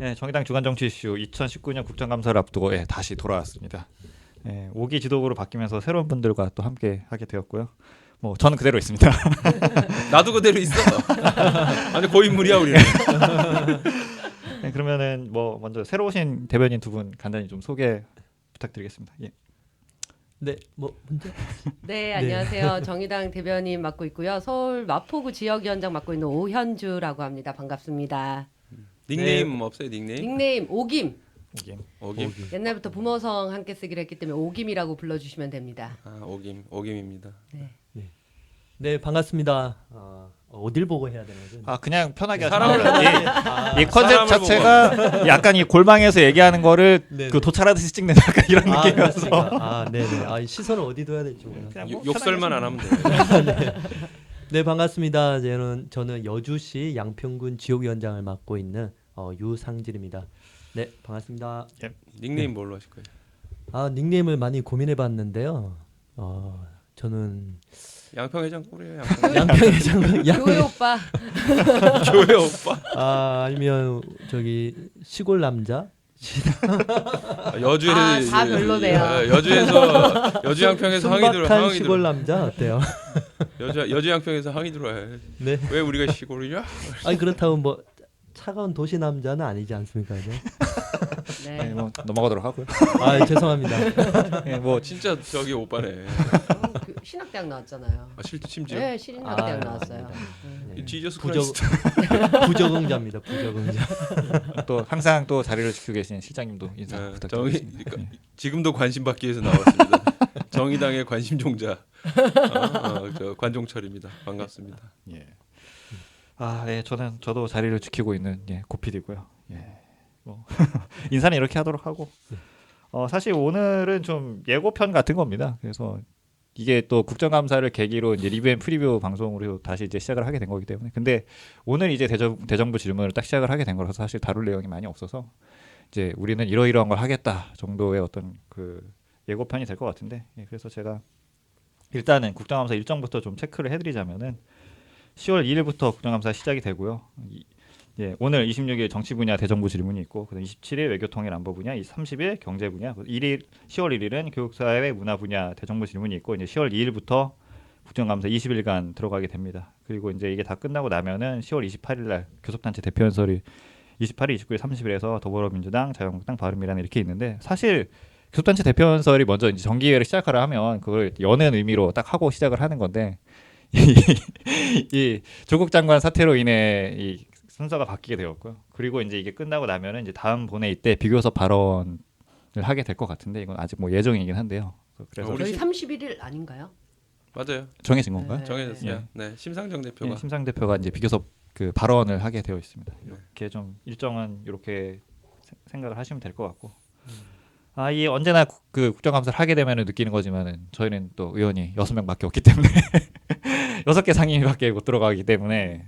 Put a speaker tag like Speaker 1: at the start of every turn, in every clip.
Speaker 1: 네, 정의당 주간 정치 이슈 2019년 국정감사를 앞두고 다시 돌아왔습니다. 5기 지도부로 바뀌면서 새로운 분들과 또 함께 하게 되었고요. 뭐 저는 그대로 있습니다.
Speaker 2: 나도 그대로 있어. 아니 고인물이야 우리는.
Speaker 1: 네, 그러면은 뭐 먼저 새로 오신 대변인 두 분 간단히 좀 소개 부탁드리겠습니다. 예.
Speaker 3: 네, 뭐 먼저.
Speaker 4: 네, 안녕하세요. 정의당 대변인 맡고 있고요. 서울 마포구 지역위원장 맡고 있는 오현주라고 합니다. 반갑습니다.
Speaker 2: 닉네임 없어요 닉네임?
Speaker 4: 닉네임 오김.
Speaker 2: 오김.
Speaker 4: 옛날부터 부모성 함께 쓰기로 했기 때문에 오김이라고 불러주시면 됩니다.
Speaker 2: 아 오김입니다.
Speaker 3: 네, 반갑습니다. 어딜 보고 해야 되는 거죠?
Speaker 1: 그냥 편하게
Speaker 2: 사람을
Speaker 1: 이 컨셉 자체가 약간 이 골방에서 얘기하는 거를
Speaker 3: 네네.
Speaker 1: 그 도찰하듯이 찍는 약간 이런 느낌이어서
Speaker 3: 그렇습니까? 네네. 시선을 어디 둬야 될지 몰라요.
Speaker 1: 그냥 뭐
Speaker 2: 욕설만 안 하면 돼.
Speaker 3: 네, 반갑습니다. 저는 여주시 양평군 지역위원장을 맡고 있는 유상진입니다. 네, 반갑습니다.
Speaker 2: 닉네임 뭘로 하실 거예요?
Speaker 3: 닉네임을 많이 고민해봤는데요. 저는
Speaker 2: 양평회장 꼴이에요.
Speaker 3: 양평의 장군,
Speaker 4: 교회 오빠.
Speaker 2: 교회 오빠.
Speaker 3: 아니면 저기 시골 남자.
Speaker 2: 여주에
Speaker 4: 다 별로네요.
Speaker 2: 여주 양평에서 항의 들어.
Speaker 3: 순박한 시골 남자 어때요?
Speaker 2: 여주 양평에서 항의 들어와요.
Speaker 3: 네.
Speaker 2: 왜 우리가 시골이냐?
Speaker 3: 아니 그렇다고 뭐 차가운 도시 남자는 아니지 않습니까?
Speaker 4: 네.
Speaker 1: 뭐 넘어가도록 하고요.
Speaker 3: 죄송합니다.
Speaker 1: 뭐
Speaker 2: 진짜 저기 오빠네.
Speaker 4: 그 신학대학 나왔잖아요.
Speaker 2: 심지어
Speaker 4: 네, 신학대학 나왔어요.
Speaker 3: 네.
Speaker 2: 지저스
Speaker 3: 부적
Speaker 2: 크라이스트.
Speaker 3: 부적응자입니다. 부적응자.
Speaker 1: 또 항상 또 자리를 지키고 계신 실장님도 인사 부탁드리겠습니다.
Speaker 2: 지금도 관심 받기 위해서 나왔습니다. 정의당의 관심 종자 저 관종철입니다. 반갑습니다.
Speaker 1: 예. 저도 자리를 지키고 있는 고PD고요. 뭐 인사는 이렇게 하도록 하고 사실 오늘은 좀 예고편 같은 겁니다. 그래서 이게 또 국정감사를 계기로 이제 리뷰 앤 프리뷰 방송으로 다시 이제 시작을 하게 된 거기 때문에 근데 오늘 이제 대정부 질문을 딱 시작을 하게 된 거라서 사실 다룰 내용이 많이 없어서 이제 우리는 이러이러한 걸 하겠다 정도의 어떤 그 예고편이 될 것 같은데 그래서 제가 일단은 국정감사 일정부터 좀 체크를 해드리자면은 10월 2일부터 국정감사 시작이 되고요. 오늘 26일 정치 분야 대정부 질문이 있고 그다음 27일 외교통일 안보 분야, 30일 경제 분야, 10월 1일은 교육사회 문화 분야 대정부 질문이 있고 이제 10월 2일부터 국정감사 20일간 들어가게 됩니다. 그리고 이제 이게 다 끝나고 나면은 10월 28일 날 교섭단체 대표연설이 28일, 29일, 30일에서 더불어민주당, 자유한국당, 바른미래당 이렇게 있는데 사실 교섭단체 대표연설이 먼저 이제 정기회를 시작하라 하면 그걸 여는 의미로 딱 하고 시작을 하는 건데 이 조국 장관 사태로 인해 이 순서가 바뀌게 되었고요. 그리고 이제 이게 끝나고 나면은 이제 다음 본회의 때 비교섭 발언을 하게 될 것 같은데 이건 아직 뭐 예정이긴 한데요. 그래서
Speaker 4: 저희 31일 아닌가요?
Speaker 2: 맞아요.
Speaker 1: 정해진 건가요?
Speaker 4: 네.
Speaker 2: 정해졌어요. 네, 심상정 대표가.
Speaker 1: 심상 대표가 이제 비교섭 그 발언을 하게 되어 있습니다. 이렇게 좀 일정은 이렇게 생각을 하시면 될 것 같고. 이 언제나 그 국정감사를 하게 되면은 느끼는 거지만은 저희는 또 의원이 6명밖에 없기 때문에 6개 상임위밖에 못 들어가기 때문에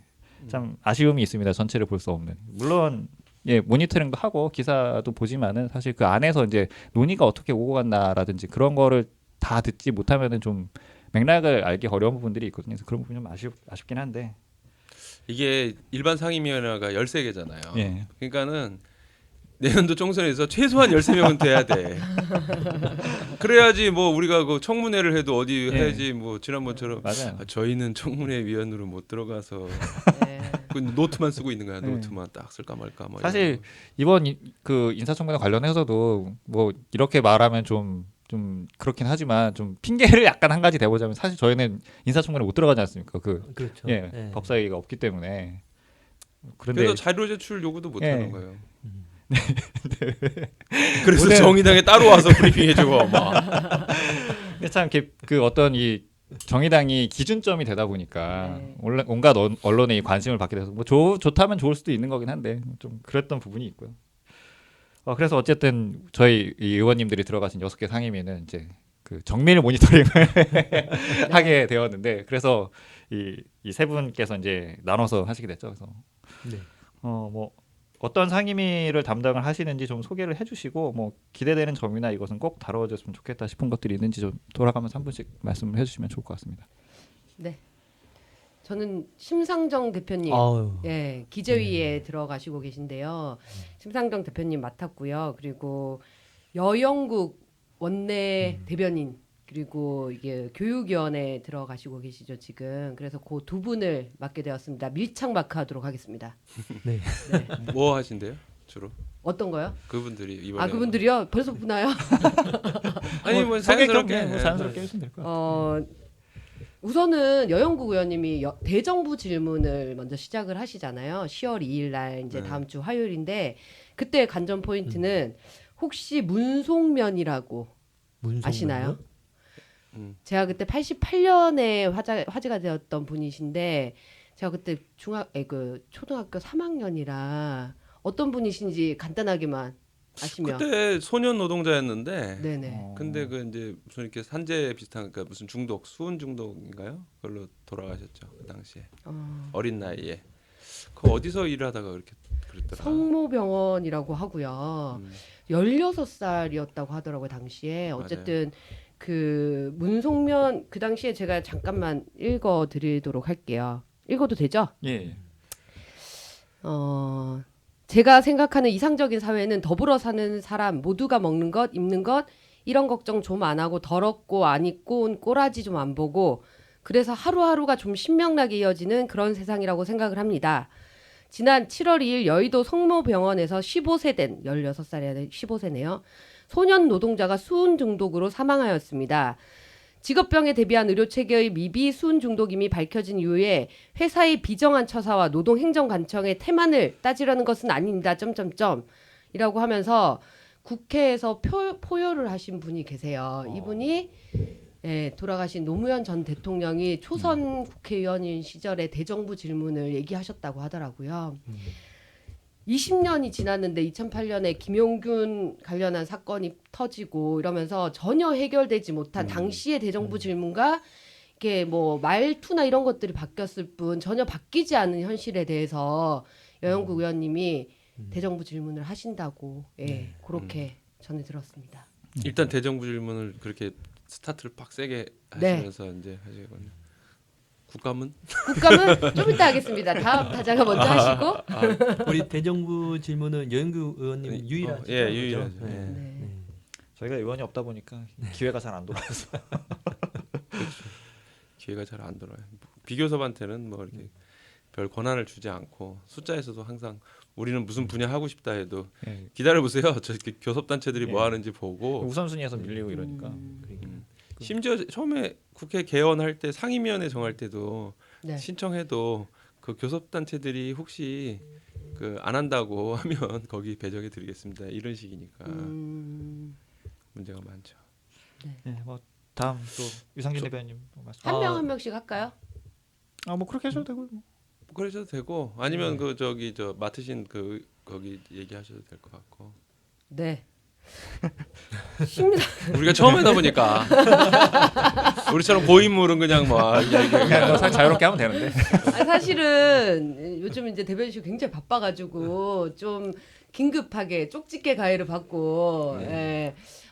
Speaker 1: 참 아쉬움이 있습니다. 전체를 볼 수 없는. 물론 모니터링도 하고 기사도 보지만은 사실 그 안에서 이제 논의가 어떻게 오고 갔나라든지 그런 거를 다 듣지 못하면은 좀 맥락을 알기 어려운 부분들이 있거든요. 그래서 그런 부분이 좀 아쉽긴 한데
Speaker 2: 이게 일반 상임위원회가 13개잖아요.
Speaker 1: 예.
Speaker 2: 그러니까는 내년도 총선에서 최소한 13명은 돼야 돼. 그래야지 뭐 우리가 그 청문회를 해도 어디 해야지 뭐 지난번처럼
Speaker 1: 맞아요.
Speaker 2: 저희는 청문회 위원으로 못 들어가서 그 노트만 쓰고 있는 거야. 노트만 딱 쓸까 말까. 뭐
Speaker 1: 사실 이번 그 인사청문회 관련해서도 뭐 이렇게 말하면 좀 그렇긴 하지만 좀 핑계를 약간 한 가지 대보자면 사실 저희는 인사청문회 못 들어가지 않습니까?
Speaker 3: 그렇죠.
Speaker 1: 법사위가 없기 때문에 그런데
Speaker 2: 그래서 자료 제출 요구도 못 하는 거예요.
Speaker 1: 네.
Speaker 2: 그래서
Speaker 1: 오늘
Speaker 2: 정의당에 따로 와서 브리핑해주고 막.
Speaker 1: 참 그 어떤 이 정의당이 기준점이 되다 보니까 온갖 언론의 이 관심을 받게 돼서 뭐 좋다면 좋을 수도 있는 거긴 한데 좀 그랬던 부분이 있고요. 그래서 어쨌든 저희 이 의원님들이 들어가신 6개 상임위는 이제 그 정밀 모니터링을 하게 되었는데 그래서 이 세 분께서 이제 나눠서 하시게 됐죠. 그래서 뭐 어떤 상임위를 담당을 하시는지 좀 소개를 해주시고 뭐 기대되는 점이나 이것은 꼭 다뤄졌으면 좋겠다 싶은 것들이 있는지 좀 돌아가면서 한 분씩 말씀을 해주시면 좋을 것 같습니다.
Speaker 4: 네. 저는 심상정 대표님,
Speaker 3: 아유.
Speaker 4: 예, 기재위에 들어가시고 계신데요. 심상정 대표님 맡았고요. 그리고 여영국 원내 대변인 그리고 이게 교육위원회 들어가시고 계시죠 지금. 그래서 그 두 분을 맡게 되었습니다. 밀착 마크하도록 하겠습니다.
Speaker 3: 네.
Speaker 4: 네.
Speaker 2: 뭐 하신대요? 주로
Speaker 4: 어떤 거요?
Speaker 2: 그분들이 이번에
Speaker 4: 아 그분들이요? 벌써 보나요?
Speaker 2: 아니 뭐
Speaker 1: 소개
Speaker 2: 자연스럽게
Speaker 1: 뭐 자연스럽게 해주시면 될 것 같아요.
Speaker 4: 우선은 여영국 의원님이 대정부 질문을 먼저 시작을 하시잖아요. 10월 2일 날 이제
Speaker 2: 네.
Speaker 4: 다음 주 화요일인데 그때 관전 포인트는 혹시 문송면이라고
Speaker 3: 문성면이요?
Speaker 4: 아시나요?
Speaker 2: 음.
Speaker 4: 제가 그때 88년에 화제가 되었던 분이신데 제가 그때 초등학교 3학년이라 어떤 분이신지 간단하게만 아시면
Speaker 2: 그때 소년 노동자였는데
Speaker 4: 네네.
Speaker 2: 근데 그 이제 무슨 이렇게 산재 비슷한 그러니까 무슨 중독 수은 중독인가요? 그걸로 돌아가셨죠 그 당시에 어린 나이에 그 어디서 일하다가 그렇게 그랬더라.
Speaker 4: 성모병원이라고 하고요. 16살이었다고 하더라고요 당시에. 어쨌든 그 문송면 그 당시에 제가 잠깐만 읽어드리도록 할게요. 읽어도 되죠?
Speaker 1: 예.
Speaker 4: 제가 생각하는 이상적인 사회는 더불어 사는 사람 모두가 먹는 것, 입는 것 이런 걱정 좀 안 하고 더럽고 안 입고 온 꼬라지 좀 안 보고 그래서 하루하루가 좀 신명나게 이어지는 그런 세상이라고 생각을 합니다. 지난 7월 2일 여의도 성모병원에서 15세 된 16살이 15세네요. 소년 노동자가 수은 중독으로 사망하였습니다. 직업병에 대비한 의료체계의 미비 수은 중독임이 밝혀진 이후에 회사의 비정한 처사와 노동행정관청의 태만을 따지려는 것은 아닙니다. 이라고 하면서 국회에서 포효를 하신 분이 계세요. 이분이 돌아가신 노무현 전 대통령이 초선 국회의원인 시절에 대정부 질문을 얘기하셨다고 하더라고요. 20년이 지났는데 2008년에 김용균 관련한 사건이 터지고 이러면서 전혀 해결되지 못한 당시의 대정부 질문과 이게 뭐 말투나 이런 것들이 바뀌었을 뿐 전혀 바뀌지 않은 현실에 대해서 여영국 의원님이 대정부 질문을 하신다고 그렇게 전해 들었습니다.
Speaker 2: 일단 대정부 질문을 그렇게 스타트를 빡 세게
Speaker 4: 네.
Speaker 2: 하시면서 이제 하시거든요. 국감은
Speaker 4: 국감은 좀 이따 하겠습니다. 다음 타자가 먼저 하시고.
Speaker 3: 우리 대정부 질문은 여영규 의원님 유일하죠.
Speaker 2: 예, 유일하죠.
Speaker 3: 그죠?
Speaker 2: 예.
Speaker 4: 네.
Speaker 1: 저희가 의원이 없다 보니까 기회가 잘 안 돌아서.
Speaker 2: 기회가 잘 안 돌아요. 비교섭한테는 뭐 이렇게 별 권한을 주지 않고 숫자에서도 항상 우리는 무슨 분야 하고 싶다 해도
Speaker 1: 예.
Speaker 2: 기다려 보세요. 저 이렇게 교섭 단체들이 뭐
Speaker 1: 예.
Speaker 2: 하는지 보고
Speaker 1: 우선순위에서 밀리고 이러니까.
Speaker 2: 심지어 처음에 국회 개원할 때 상임위원회 정할 때도
Speaker 4: 네.
Speaker 2: 신청해도 그 교섭 단체들이 혹시 그 안 한다고 하면 거기 배정해 드리겠습니다. 이런 식이니까 문제가 많죠.
Speaker 1: 예, 뭐 다음 또 유상진 대변인 말씀.
Speaker 4: 한 명 한 명씩 할까요?
Speaker 1: 뭐 그렇게 하셔도 되고. 뭐.
Speaker 2: 그러셔도 되고 아니면 그 저기 저 맡으신 그 거기 얘기하셔도 될 것 같고.
Speaker 4: 네.
Speaker 2: 우리가 처음 하다 보니까 우리처럼 고인물은 그냥 뭐
Speaker 1: 그냥 뭐 자유롭게 하면 되는데.
Speaker 4: 아니, 사실은 요즘 이제 대변인실 굉장히 바빠가지고 좀 긴급하게 쪽집게 가해를 받고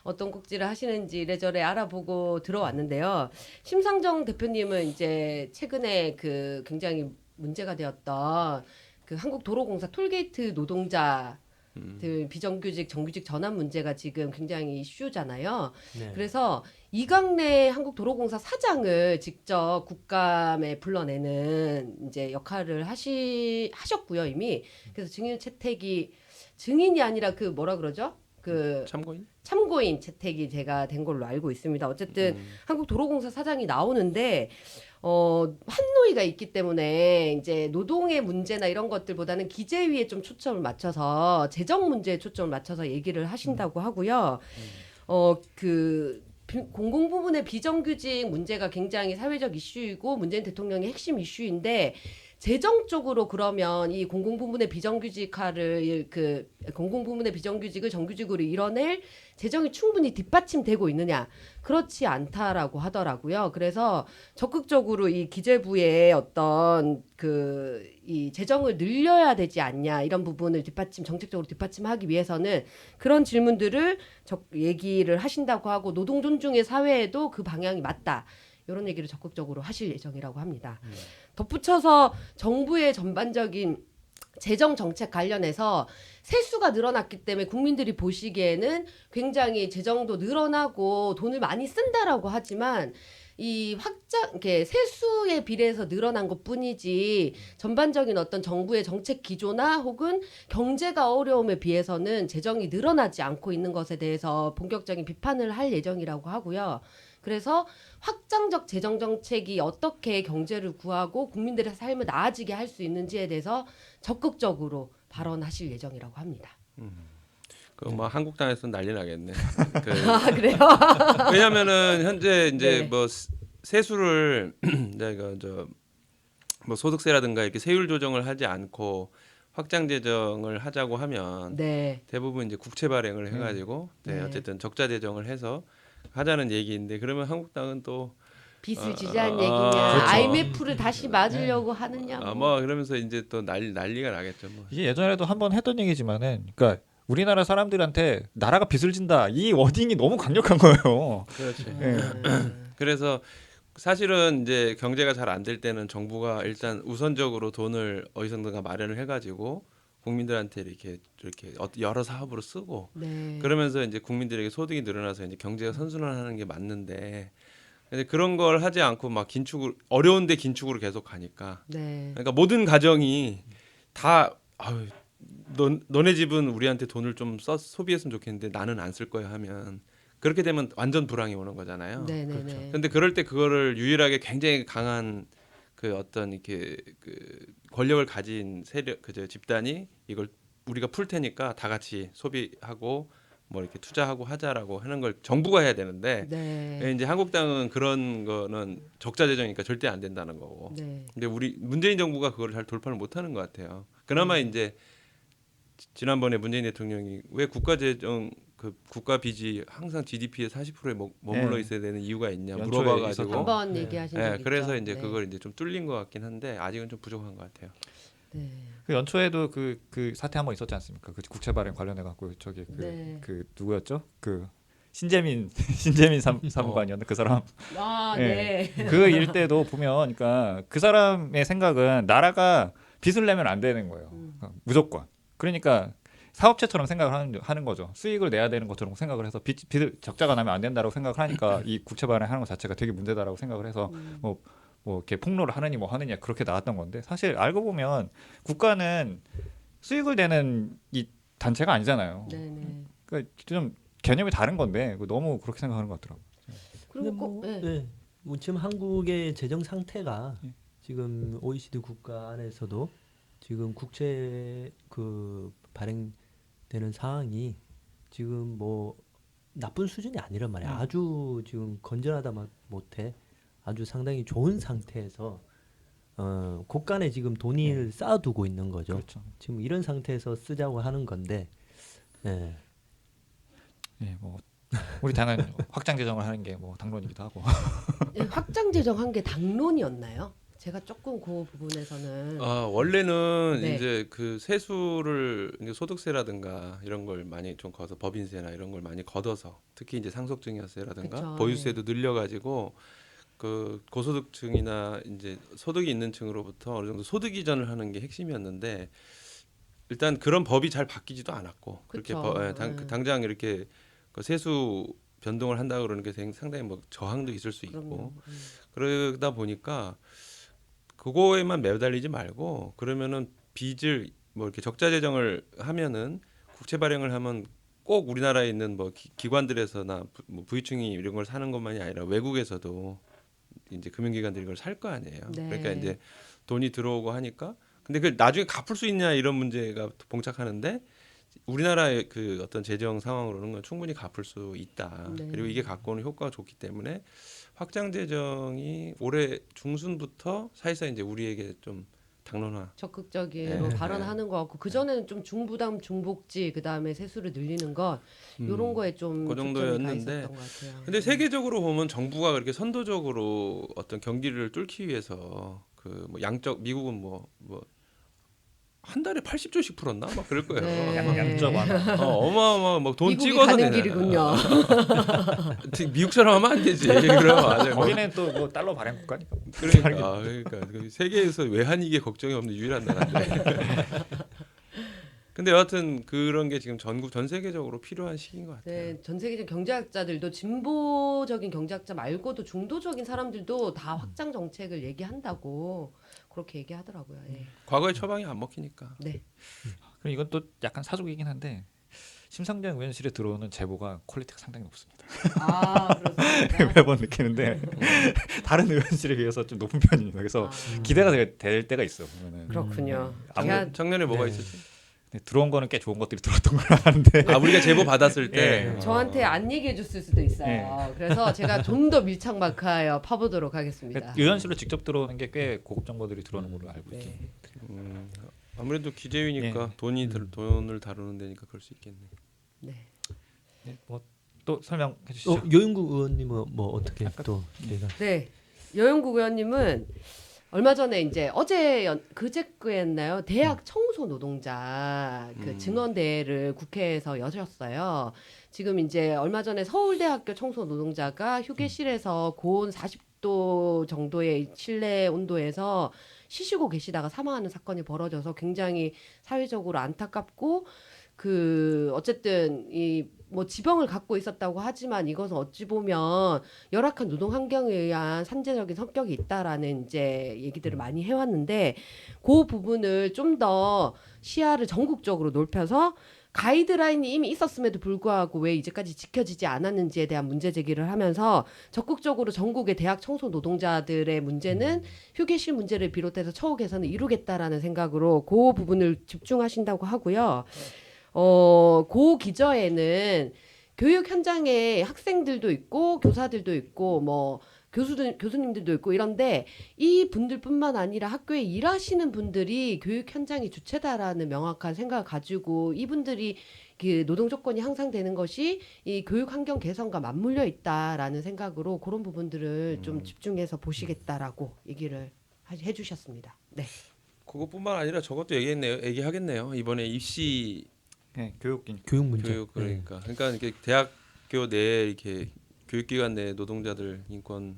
Speaker 4: 어떤 꼭지를 하시는지 이래저래 알아보고 들어왔는데요. 심상정 대표님은 이제 최근에 그 굉장히 문제가 되었던 그 한국도로공사 톨게이트 노동자 비정규직 정규직 전환 문제가 지금 굉장히 이슈잖아요.
Speaker 3: 네.
Speaker 4: 그래서 이강래 한국도로공사 사장을 직접 국감에 불러내는 이제 역할을 하셨고요 이미. 그래서 증인 채택이 증인이 아니라 그 뭐라 그러죠? 그
Speaker 2: 참고인?
Speaker 4: 참고인 채택이 제가 된 걸로 알고 있습니다. 어쨌든 한국도로공사 사장이 나오는데 환노위가 있기 때문에 이제 노동의 문제나 이런 것들보다는 기재위에 좀 초점을 맞춰서 재정 문제에 초점을 맞춰서 얘기를 하신다고 하고요. 그 공공 부문의 비정규직 문제가 굉장히 사회적 이슈이고 문재인 대통령의 핵심 이슈인데 재정 쪽으로 그러면 이 공공 부문의 비정규직화를 그 공공 부문의 비정규직을 정규직으로 이뤄낼 재정이 충분히 뒷받침되고 있느냐? 그렇지 않다라고 하더라고요. 그래서 적극적으로 이 기재부의 어떤 그 이 재정을 늘려야 되지 않냐 이런 부분을 정책적으로 뒷받침하기 위해서는 그런 질문들을 얘기를 하신다고 하고 노동 존중의 사회에도 그 방향이 맞다. 이런 얘기를 적극적으로 하실 예정이라고 합니다. 덧붙여서 정부의 전반적인 재정 정책 관련해서 세수가 늘어났기 때문에 국민들이 보시기에는 굉장히 재정도 늘어나고 돈을 많이 쓴다라고 하지만 이 이렇게 세수에 비례해서 늘어난 것뿐이지 전반적인 어떤 정부의 정책 기조나 혹은 경제가 어려움에 비해서는 재정이 늘어나지 않고 있는 것에 대해서 본격적인 비판을 할 예정이라고 하고요. 그래서 확장적 재정 정책이 어떻게 경제를 구하고 국민들의 삶을 나아지게 할 수 있는지에 대해서 적극적으로 발언하실 예정이라고 합니다.
Speaker 2: 그뭐 한국당에서는 난리 나겠네. 그,
Speaker 4: 아 그래요?
Speaker 2: 왜냐면은 현재 이제
Speaker 4: 네.
Speaker 2: 뭐 세수를 내가 뭐 소득세라든가 이렇게 세율 조정을 하지 않고 확장 재정을 하자고 하면
Speaker 4: 네.
Speaker 2: 대부분 이제 국채 발행을 해가지고 네,
Speaker 4: 네.
Speaker 2: 어쨌든 적자 재정을 해서 하자는 얘기인데 그러면 한국당은 또
Speaker 4: 빚을 지자는 얘기냐,
Speaker 2: 그렇죠.
Speaker 4: IMF를 다시 맞으려고 하느냐.
Speaker 2: 뭐 그러면서 이제 또 난리가 나겠죠. 뭐.
Speaker 1: 이게 예전에도 한번 했던 얘기지만은, 그러니까 우리나라 사람들한테 나라가 빚을 진다 이 워딩이 너무 강력한 거예요.
Speaker 2: 그렇지.
Speaker 4: 음.
Speaker 2: 그래서 사실은 이제 경제가 잘 안 될 때는 정부가 일단 우선적으로 돈을 어디선가 마련을 해가지고 국민들한테 이렇게 여러 사업으로 쓰고
Speaker 4: 네.
Speaker 2: 그러면서 이제 국민들에게 소득이 늘어나서 이제 경제가 선순환하는 게 맞는데 근데 그런 걸 하지 않고 막 긴축을 어려운데 긴축으로 계속 가니까
Speaker 4: 네.
Speaker 2: 그러니까 모든 가정이 다 아유, 너네 집은 우리한테 돈을 좀 소비했으면 좋겠는데 나는 안 쓸 거야 하면 그렇게 되면 완전 불황이 오는 거잖아요.
Speaker 4: 네네네.
Speaker 2: 근데 그럴 때 그거를 유일하게 굉장히 강한 그 어떤 이렇게 그 권력을 가진 세력 그 집단이 이걸 우리가 풀 테니까 다 같이 소비하고 뭐 이렇게 투자하고 하자라고 하는 걸 정부가 해야 되는데
Speaker 4: 네.
Speaker 2: 이제 한국당은 그런 거는 적자 재정이니까 절대 안 된다는 거고.
Speaker 4: 네.
Speaker 2: 근데 우리 문재인 정부가 그걸 잘 돌파를 못 하는 것 같아요. 그나마 이제 지난번에 문재인 대통령이 왜 국가 재정 그 국가 빚이 항상 GDP의 40%에 머물러
Speaker 1: 네.
Speaker 2: 있어야 되는 이유가 있냐
Speaker 1: 연초에
Speaker 2: 물어봐가지고
Speaker 1: 있었던
Speaker 4: 한번
Speaker 3: 네.
Speaker 4: 얘기하신
Speaker 2: 네,
Speaker 4: 적 있죠.
Speaker 2: 그래서 이제
Speaker 4: 네.
Speaker 2: 그걸 이제 좀 뚫린 것 같긴 한데 아직은 좀 부족한 것 같아요.
Speaker 4: 네.
Speaker 1: 그 연초에도 그 사태 한번 있었지 않습니까? 그 국채 발행 관련해 갖고 저기
Speaker 4: 네.
Speaker 1: 그 누구였죠? 그 신재민 사무관이었나 그 사람.
Speaker 4: 아,
Speaker 1: 네.
Speaker 4: 네.
Speaker 1: 그 일 때도 보면, 그러니까 그 사람의 생각은 나라가 빚을 내면 안 되는 거예요. 그러니까 무조건. 그러니까 사업체처럼 생각을 하는 거죠. 수익을 내야 되는 것처럼 생각을 해서 빚을 적자가 나면 안 된다라고 생각을 하니까 이 국채 발행하는 것 자체가 되게 문제다라고 생각을 해서 뭐 이렇게 폭로를 하느니 뭐 하느냐 그렇게 나왔던 건데, 사실 알고 보면 국가는 수익을 내는 이 단체가 아니잖아요.
Speaker 4: 네네.
Speaker 1: 그러니까 좀 개념이 다른 건데 너무 그렇게 생각하는 것 같더라고요.
Speaker 4: 그리고
Speaker 3: 근데
Speaker 4: 꼭 네.
Speaker 3: 네. 뭐 지금 한국의 재정 상태가
Speaker 1: 예.
Speaker 3: 지금 OECD 국가 안에서도 지금 국채 그 발행되는 상황이 지금 뭐 나쁜 수준이 아니란 말이야. 아주 지금 건전하다 못해 아주 상당히 좋은 상태에서 곳간에 지금 돈을 쌓아두고 있는 거죠.
Speaker 1: 그렇죠.
Speaker 3: 지금 이런 상태에서 쓰자고 하는 건데, 예.
Speaker 1: 예, 뭐 우리 당은 확장 재정을 하는 게 뭐 당론이기도 하고.
Speaker 4: 네, 확장 재정한 게 당론이었나요? 제가 조금 그 부분에서는
Speaker 2: 원래는
Speaker 4: 네.
Speaker 2: 이제 그 세수를 이제 소득세라든가 이런 걸 많이 좀 걷어 법인세나 이런 걸 많이 걷어서 특히 이제 상속증여세라든가
Speaker 4: 그쵸,
Speaker 2: 보유세도 늘려가지고 그 고소득층이나 이제 소득이 있는 층으로부터 어느 정도 소득 이전을 하는 게 핵심이었는데 일단 그런 법이 잘 바뀌지도 않았고 그렇게
Speaker 4: 그쵸.
Speaker 2: 당장 이렇게 그 세수 변동을 한다 그러는 게 상당히 뭐 저항도 있을 수 있고
Speaker 4: 그럼요.
Speaker 2: 그러다 보니까 그거에만 매달리지 말고 그러면은 빚을 뭐 이렇게 적자 재정을 하면은 국채 발행을 하면 꼭 우리나라에 있는 뭐 기관들에서나 뭐 부유층이 이런 걸 사는 것만이 아니라 외국에서도 이제 금융기관들이 이걸 살 거 아니에요.
Speaker 4: 네.
Speaker 2: 그러니까 이제 돈이 들어오고 하니까 근데 그 나중에 갚을 수 있냐 이런 문제가 봉착하는데 우리나라의 그 어떤 재정 상황으로는 건 충분히 갚을 수 있다.
Speaker 4: 네.
Speaker 2: 그리고 이게 갖고 오는 효과가 좋기 때문에 확장 재정이 올해 중순부터 사실상 이제 우리에게 좀 당론화.
Speaker 4: 적극적으로
Speaker 2: 네.
Speaker 4: 발언하는 것 같고 그 전에는 좀 중부담 중복지 그 다음에 세수를 늘리는 것 이런 거에 좀
Speaker 2: 그
Speaker 4: 초점이
Speaker 2: 정도였는데
Speaker 4: 가 있었던 것 같아요.
Speaker 2: 근데 세계적으로 보면 정부가 그렇게 선도적으로 어떤 경기를 뚫기 위해서 그 뭐 양적 미국은 뭐 한 달에 80조씩 풀었나 막 그럴 거예요.
Speaker 4: 네.
Speaker 1: 양적 완화.
Speaker 2: 어마어마 막돈
Speaker 4: 미국이
Speaker 2: 찍어서
Speaker 4: 가는
Speaker 2: 내잖아요.
Speaker 4: 길이군요.
Speaker 2: 미국처럼 하면 안 되지. 그러면 맞아요.
Speaker 1: 거기는 또 뭐 달러 발행 국가니까.
Speaker 2: 그러니까 세계에서 외환위기에 걱정이 없는 유일한 나라인데. 근데 여하튼 그런 게 지금 전 세계적으로 필요한 시기인 것 같아요.
Speaker 4: 네, 전 세계적 경제학자들도 진보적인 경제학자 말고도 중도적인 사람들도 다 확장 정책을 얘기한다고 그렇게 얘기하더라고요. 예.
Speaker 2: 과거의 처방이 안 먹히니까.
Speaker 4: 네.
Speaker 1: 그럼 이건 또 약간 사족이긴 한데 심상정 의원실에 들어오는 제보가 퀄리티가 상당히 높습니다.
Speaker 4: 아, 그렇습니다.
Speaker 1: 매번 느끼는데 다른 의원실에 비해서 좀 높은 편입니다. 그래서 기대가 될 때가 있어. 보면은.
Speaker 4: 그렇군요.
Speaker 1: 아무-
Speaker 4: 제가
Speaker 2: 작년에 뭐가
Speaker 3: 네.
Speaker 2: 있었지?
Speaker 1: 네, 들어온 거는 꽤 좋은 것들이 들어왔던 걸로 아는데
Speaker 2: 우리가 제보 받았을 때
Speaker 1: 예.
Speaker 4: 저한테 안 얘기해 줬을 수도 있어요. 그래서 제가 좀 더 밀착 마크하여 파보도록 하겠습니다.
Speaker 1: 의원실로 직접 들어오는 게 꽤 고급 정보들이 들어오는 걸로 알고 있죠.
Speaker 4: 네.
Speaker 2: 아무래도 기재위니까
Speaker 1: 예.
Speaker 2: 돈을 다루는 데니까 그럴 수 있겠네.
Speaker 4: 네.
Speaker 1: 네, 뭐또 설명해 주시죠.
Speaker 3: 여윤국 의원님은 뭐 어떻게 또 얘가
Speaker 4: 네. 여영국 의원님은 얼마 전에 이제 그제였나요? 대학 청소 노동자 그 증언대회를 국회에서 여셨어요. 지금 이제 얼마 전에 서울대학교 청소 노동자가 휴게실에서 고온 40도 정도의 실내 온도에서 쉬시고 계시다가 사망하는 사건이 벌어져서 굉장히 사회적으로 안타깝고 그 어쨌든 이 뭐 지병을 갖고 있었다고 하지만 이것은 어찌 보면 열악한 노동 환경에 의한 산재적인 성격이 있다라는 이제 얘기들을 많이 해왔는데 그 부분을 좀 더 시야를 전국적으로 넓혀서 가이드라인이 이미 있었음에도 불구하고 왜 이제까지 지켜지지 않았는지에 대한 문제 제기를 하면서 적극적으로 전국의 대학 청소 노동자들의 문제는 휴게실 문제를 비롯해서 처우 개선을 이루겠다라는 생각으로 그 부분을 집중하신다고 하고요. 고 기저에는 교육 현장에 학생들도 있고 교사들도 있고 뭐 교수님들도 있고 이런데 이 분들뿐만 아니라 학교에 일하시는 분들이 교육 현장이 주체다라는 명확한 생각을 가지고 이분들이 그 노동 조건이 향상되는 것이 이 교육 환경 개선과 맞물려 있다라는 생각으로 그런 부분들을 좀 집중해서 보시겠다라고 얘기를 해주셨습니다. 네.
Speaker 2: 그것뿐만 아니라 저것도 얘기하겠네요. 이번에 입시
Speaker 1: 네, 교육인
Speaker 3: 교육 문제.
Speaker 2: 교육 그러니까 이게 대학교 내 이렇게 교육기관 내 노동자들 인권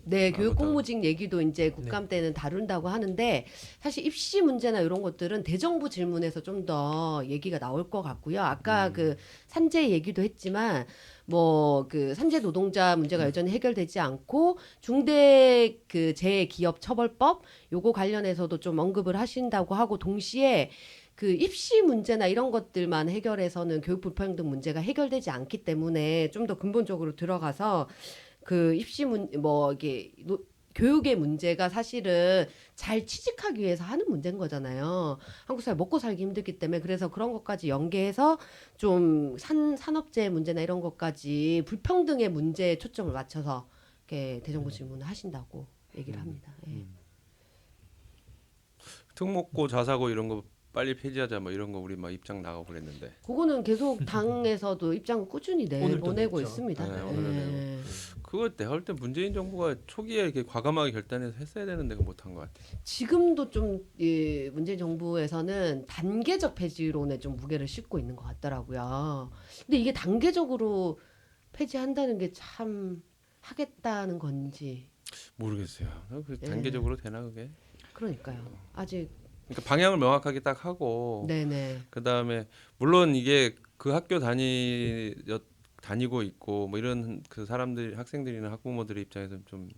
Speaker 4: 네, 교육
Speaker 2: 아무튼.
Speaker 4: 공무직 얘기도 이제 국감 때는 다룬다고 하는데 사실 입시 문제나 이런 것들은 대정부 질문에서 좀 더 얘기가 나올 것 같고요. 아까 그 산재 얘기도 했지만 뭐 그 산재 노동자 문제가 여전히 해결되지 않고 중대 그 재기업 처벌법 요거 관련해서도 좀 언급을 하신다고 하고 동시에 그 입시 문제나 이런 것들만 해결해서는 교육 불평등 문제가 해결되지 않기 때문에 좀 더 근본적으로 들어가서 그 입시 뭐 이게 교육의 문제가 사실은 잘 취직하기 위해서 하는 문제인 거잖아요. 한국 사회 먹고 살기 힘들기 때문에 그래서 그런 것까지 연계해서 좀 산업재해 문제나 이런 것까지 불평등의 문제에 초점을 맞춰서 이렇게 대정부 질문을 하신다고 얘기를 합니다. 예.
Speaker 2: 특목고 자사고 이런 거 빨리 폐지하자 뭐 이런 거 우리 막 입장 나가고 그랬는데
Speaker 4: 그거는 계속 당에서도 입장을 꾸준히
Speaker 3: 오늘도
Speaker 4: 내보내고
Speaker 3: 냈죠.
Speaker 4: 있습니다.
Speaker 2: 네, 오늘
Speaker 4: 예.
Speaker 2: 그거 내가 볼 때 문재인 정부가 초기에 이렇게 과감하게 결단해서 했어야 되는데 그 못한 것 같아.
Speaker 4: 지금도 좀 문재인 정부에서는 단계적 폐지론에 좀 무게를 싣고 있는 것 같더라고요. 근데 이게 단계적으로 폐지한다는 게 참 하겠다는 건지
Speaker 2: 모르겠어요. 그
Speaker 4: 예.
Speaker 2: 단계적으로 되나 그게?
Speaker 4: 그러니까요. 아직
Speaker 2: 그러니까 방향을 명확하게 딱 하고
Speaker 4: 네네.
Speaker 2: 그다음에 물론 이게 그 학교 다니고 있고 뭐 이런 그 사람들 학생들이나 학부모들의 입장에서는 좀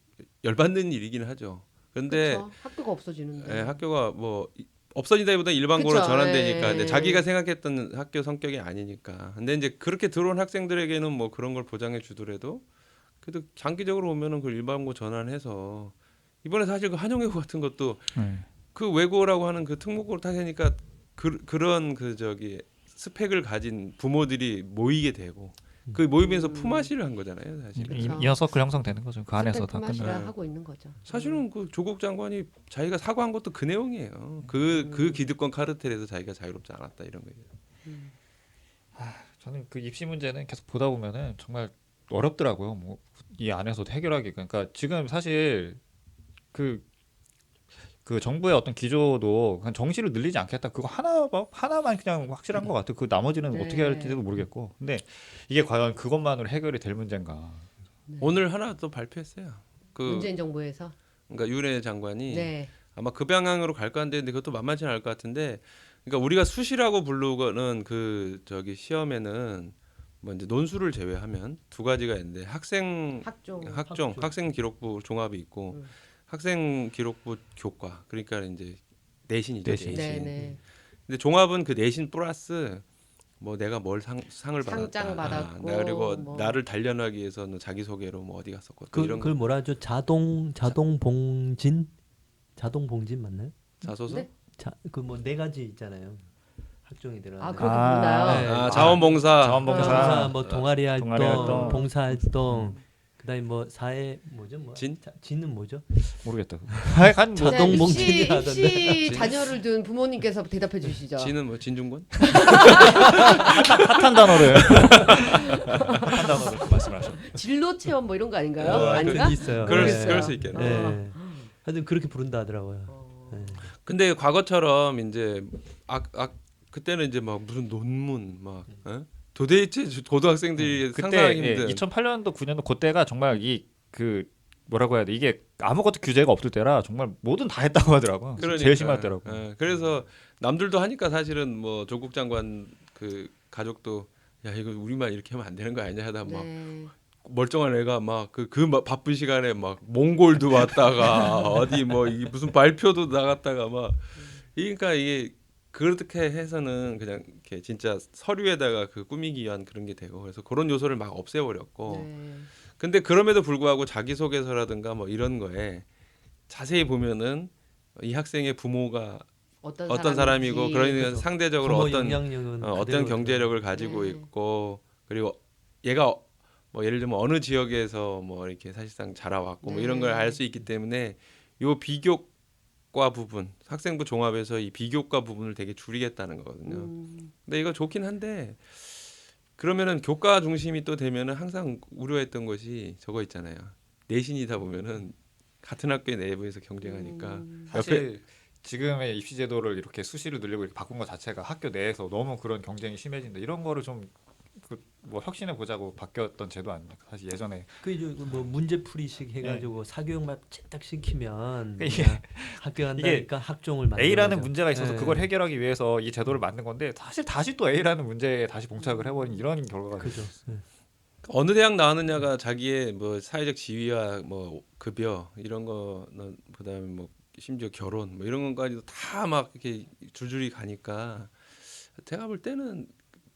Speaker 2: 열받는 일이긴 하죠. 근데
Speaker 4: 그쵸? 학교가 없어지는데.
Speaker 2: 예, 학교가 뭐 없어진다기보다 일반고로
Speaker 4: 그쵸,
Speaker 2: 전환되니까
Speaker 4: 예.
Speaker 2: 근데 자기가 생각했던 학교 성격이 아니니까. 근데 이제 그렇게 들어온 학생들에게는 뭐 그런 걸 보장해 주더라도 그래도 장기적으로 오면은 그 일반고 전환해서 이번에 사실 그 한영외고 같은 것도 그 외고라고 하는 그 특목고를 타니까 그런 그 저기 스펙을 가진 부모들이 모이게 되고 그 모임에서 품앗이를 한 거잖아요, 사실.
Speaker 4: 그쵸.
Speaker 1: 이너서클 형성되는 거죠. 그 안에서 다
Speaker 4: 스펙
Speaker 1: 끝나.
Speaker 4: 품앗이라 하고 있는 거죠.
Speaker 2: 사실은 그 조국 장관이 자기가 사과한 것도 그 내용이에요. 그 기득권 카르텔에서 자기가 자유롭지 않았다 이런 거예요.
Speaker 1: 저는 그 입시 문제는 계속 보다 보면은 정말 어렵더라고요. 뭐 이 안에서도 해결하기. 그러니까 지금 사실 그 그 정부의 어떤 기조도 그냥 정시를 늘리지 않겠다. 그거 하나만 그냥 확실한 것 같아요. 그 나머지는
Speaker 4: 네.
Speaker 1: 어떻게 할지도 모르겠고. 근데 이게 과연 그것만으로 해결이 될 문제인가?
Speaker 2: 오늘 하나 또 발표했어요. 그
Speaker 4: 문재인 정부에서
Speaker 2: 그러니까 유은혜 장관이
Speaker 4: 네.
Speaker 2: 아마 그 방향으로 갈 것 같은데 그것도 만만치는 않을 것 같은데 그러니까 우리가 수시라고 부르는 그 저기 시험에는 뭐 이제 논술을 제외하면 두 가지가 있는데 학생 기록부 종합이 있고 학생 기록부 교과 그러니까 이제 내신이죠.
Speaker 1: 내신.
Speaker 2: 내신.
Speaker 4: 네네.
Speaker 2: 근데 종합은 그 내신 플러스 뭐 내가 뭘 상을 받았다.
Speaker 4: 상장 받았고,
Speaker 2: 내가 그리고
Speaker 4: 뭐.
Speaker 2: 나를 단련하기 위해서는 자기 소개로 뭐 어디 갔었고 또
Speaker 3: 그,
Speaker 2: 이런
Speaker 3: 그걸 뭐라 하죠? 자동 봉진 맞나요?
Speaker 2: 자소서.
Speaker 4: 네?
Speaker 3: 그 뭐 네 가지 있잖아요. 학종이 들어가는.
Speaker 4: 아 그렇게 부르나요?
Speaker 3: 네.
Speaker 2: 자원봉사.
Speaker 1: 자원봉사.
Speaker 3: 뭐 동아리 활동,
Speaker 1: 동아리 활동.
Speaker 3: 봉사 활동, 그다음에 뭐 사회 뭐죠? 뭐
Speaker 2: 진?
Speaker 3: 진은 뭐죠?
Speaker 1: 모르겠다. 하여간 뭐
Speaker 3: 자동
Speaker 4: 네,
Speaker 3: 봉진이라던데.
Speaker 4: 입시 자녀를 둔 부모님께서 대답해 주시죠.
Speaker 2: 진은 뭐 진중권?
Speaker 1: 핫한 단어를 핫한 단어를 말씀하셨.
Speaker 4: 진로 체험 뭐 이런 거 아닌가요?
Speaker 2: 어,
Speaker 4: 아닌가?
Speaker 3: 있어요.
Speaker 2: 그럴 수 있겠네.
Speaker 3: 네. 하여튼 그렇게 부른다 하더라고요. 네.
Speaker 2: 근데 과거처럼 이제 그때는 이제 막 무슨 논문 막 도대체 고등학생들이
Speaker 1: 그때
Speaker 2: 상상하기 힘든
Speaker 1: 2008년도 9년도 그때가 정말 이 그 뭐라고 해야 돼? 이게 아무것도 규제가 없을 때라 정말 뭐든 다 했다고 하더라고.
Speaker 2: 그러니까.
Speaker 1: 제일 심할 때라고.
Speaker 2: 그래서 남들도 하니까 사실은 뭐 조국 장관 그 가족도 야 이거 우리만 이렇게 하면 안 되는 거 아니냐 하다 막
Speaker 4: 네.
Speaker 2: 멀쩡한 애가 막 바쁜 시간에 막 몽골도 왔다가 어디 뭐 이게 무슨 발표도 나갔다가 막 그러니까 이게 그렇게 해서는 그냥 이렇게 진짜 서류에다가 그 꾸미기 위한 그런 게 되고 그래서 그런 요소를 막 없애버렸고
Speaker 4: 네.
Speaker 2: 근데 그럼에도 불구하고 자기소개서라든가 뭐 이런 거에 자세히 보면은 이 학생의 부모가 어떤 사람이고 그러니까
Speaker 3: 그렇죠.
Speaker 2: 상대적으로
Speaker 3: 부모
Speaker 2: 어떤
Speaker 3: 영향력은
Speaker 2: 어떤
Speaker 3: 그대로
Speaker 2: 경제력을 가지고
Speaker 4: 네.
Speaker 2: 있고 그리고 얘가 뭐 예를 들면 어느 지역에서 뭐 이렇게 사실상 자라왔고 뭐 이런 걸 알 수 있기 때문에 요 비교과 부분 학생부 종합에서 이 비교과 부분을 되게 줄이겠다는 거거든요. 근데 이거 좋긴 한데 그러면은 교과 중심이 또 되면은 항상 우려했던 것이 저거 있잖아요. 내신이다 보면은 같은 학교 내부에서 경쟁하니까
Speaker 1: 사실 지금의 입시 제도를 이렇게 수시를 늘리고 이렇게 바꾼 것 자체가 학교 내에서 너무 그런 경쟁이 심해진다. 이런 거를 좀 뭐 혁신해 보자고 바뀌었던 제도 아닙니까? 사실 예전에
Speaker 3: 뭐 문제풀이식 해가지고 사교육만 딱 시키면
Speaker 1: 이게-
Speaker 3: 학교 간다니까 학종을 만들어.
Speaker 1: A라는 문제가 있어서
Speaker 3: 네.
Speaker 1: 그걸 해결하기 위해서 이 제도를 만든 건데 사실 다시 또 A라는 문제에 다시 봉착을 해버린 이런 결과가
Speaker 3: 그죠. 네.
Speaker 2: 어느 대학 나왔느냐가 자기의 뭐 사회적 지위와 뭐 급여 이런 거는 그다음에 뭐 심지어 결혼 뭐 이런 것까지도 다 막 이렇게 줄줄이 가니까 제가 볼 때는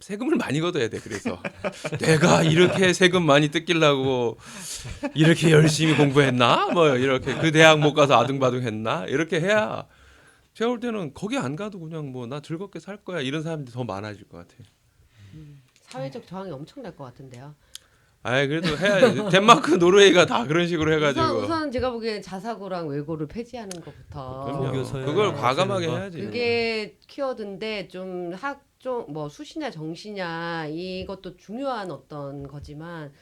Speaker 2: 세금을 많이 걷어야 돼. 그래서 내가 이렇게 세금 많이 뜯기려고 이렇게 열심히 공부했나? 뭐 이렇게 그 대학 못 가서 아등바등했나? 이렇게 해야 제가 볼 때는 거기 안 가도 그냥 뭐 나 즐겁게 살 거야 이런 사람들이 더 많아질 것 같아요.
Speaker 4: 사회적 저항이 엄청날 것 같은데요.
Speaker 2: 아 그래도 해야지. 덴마크, 노르웨이가 다 그런 식으로 해가지고.
Speaker 4: 우선 제가 보기에는 자사고랑 외고를 폐지하는 것부터
Speaker 2: 그럼요.
Speaker 3: 교서야
Speaker 2: 그걸
Speaker 3: 뭐
Speaker 2: 과감하게
Speaker 3: 쓰는 거.
Speaker 2: 해야지.
Speaker 4: 그게 키워드인데 좀 학종 뭐 수시냐 정시냐 이것도 중요한 어떤 거지만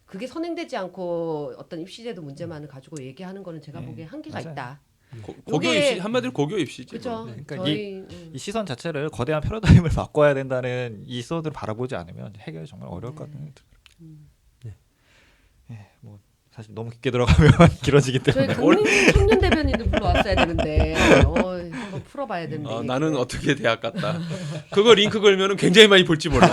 Speaker 4: 그게 선행되지 않고 어떤 입시제도 문제만을 가지고 얘기하는 거는 제가
Speaker 1: 네,
Speaker 4: 보기에 한계가
Speaker 1: 맞아요.
Speaker 4: 있다.
Speaker 2: 고교
Speaker 4: 요게-
Speaker 2: 입시 한마디로 고교 입시지.
Speaker 4: 그죠?
Speaker 2: 뭐.
Speaker 1: 그러니까
Speaker 4: 저희
Speaker 1: 이 시선 자체를 거대한 패러다임을 바꿔야 된다는 이 시선을 바라보지 않으면 해결이 정말 어려울 것 같은 생각이 들어요. 뭐 사실 너무 깊게 들어가면 길어지기
Speaker 4: 저희
Speaker 1: 때문에
Speaker 4: 강민진 청년 대변인도 불러왔어야 되는데 한번 풀어봐야 되는데
Speaker 2: 나는 어떻게 대학 갔다. 그거 링크 걸면은 굉장히 많이 볼지 몰라.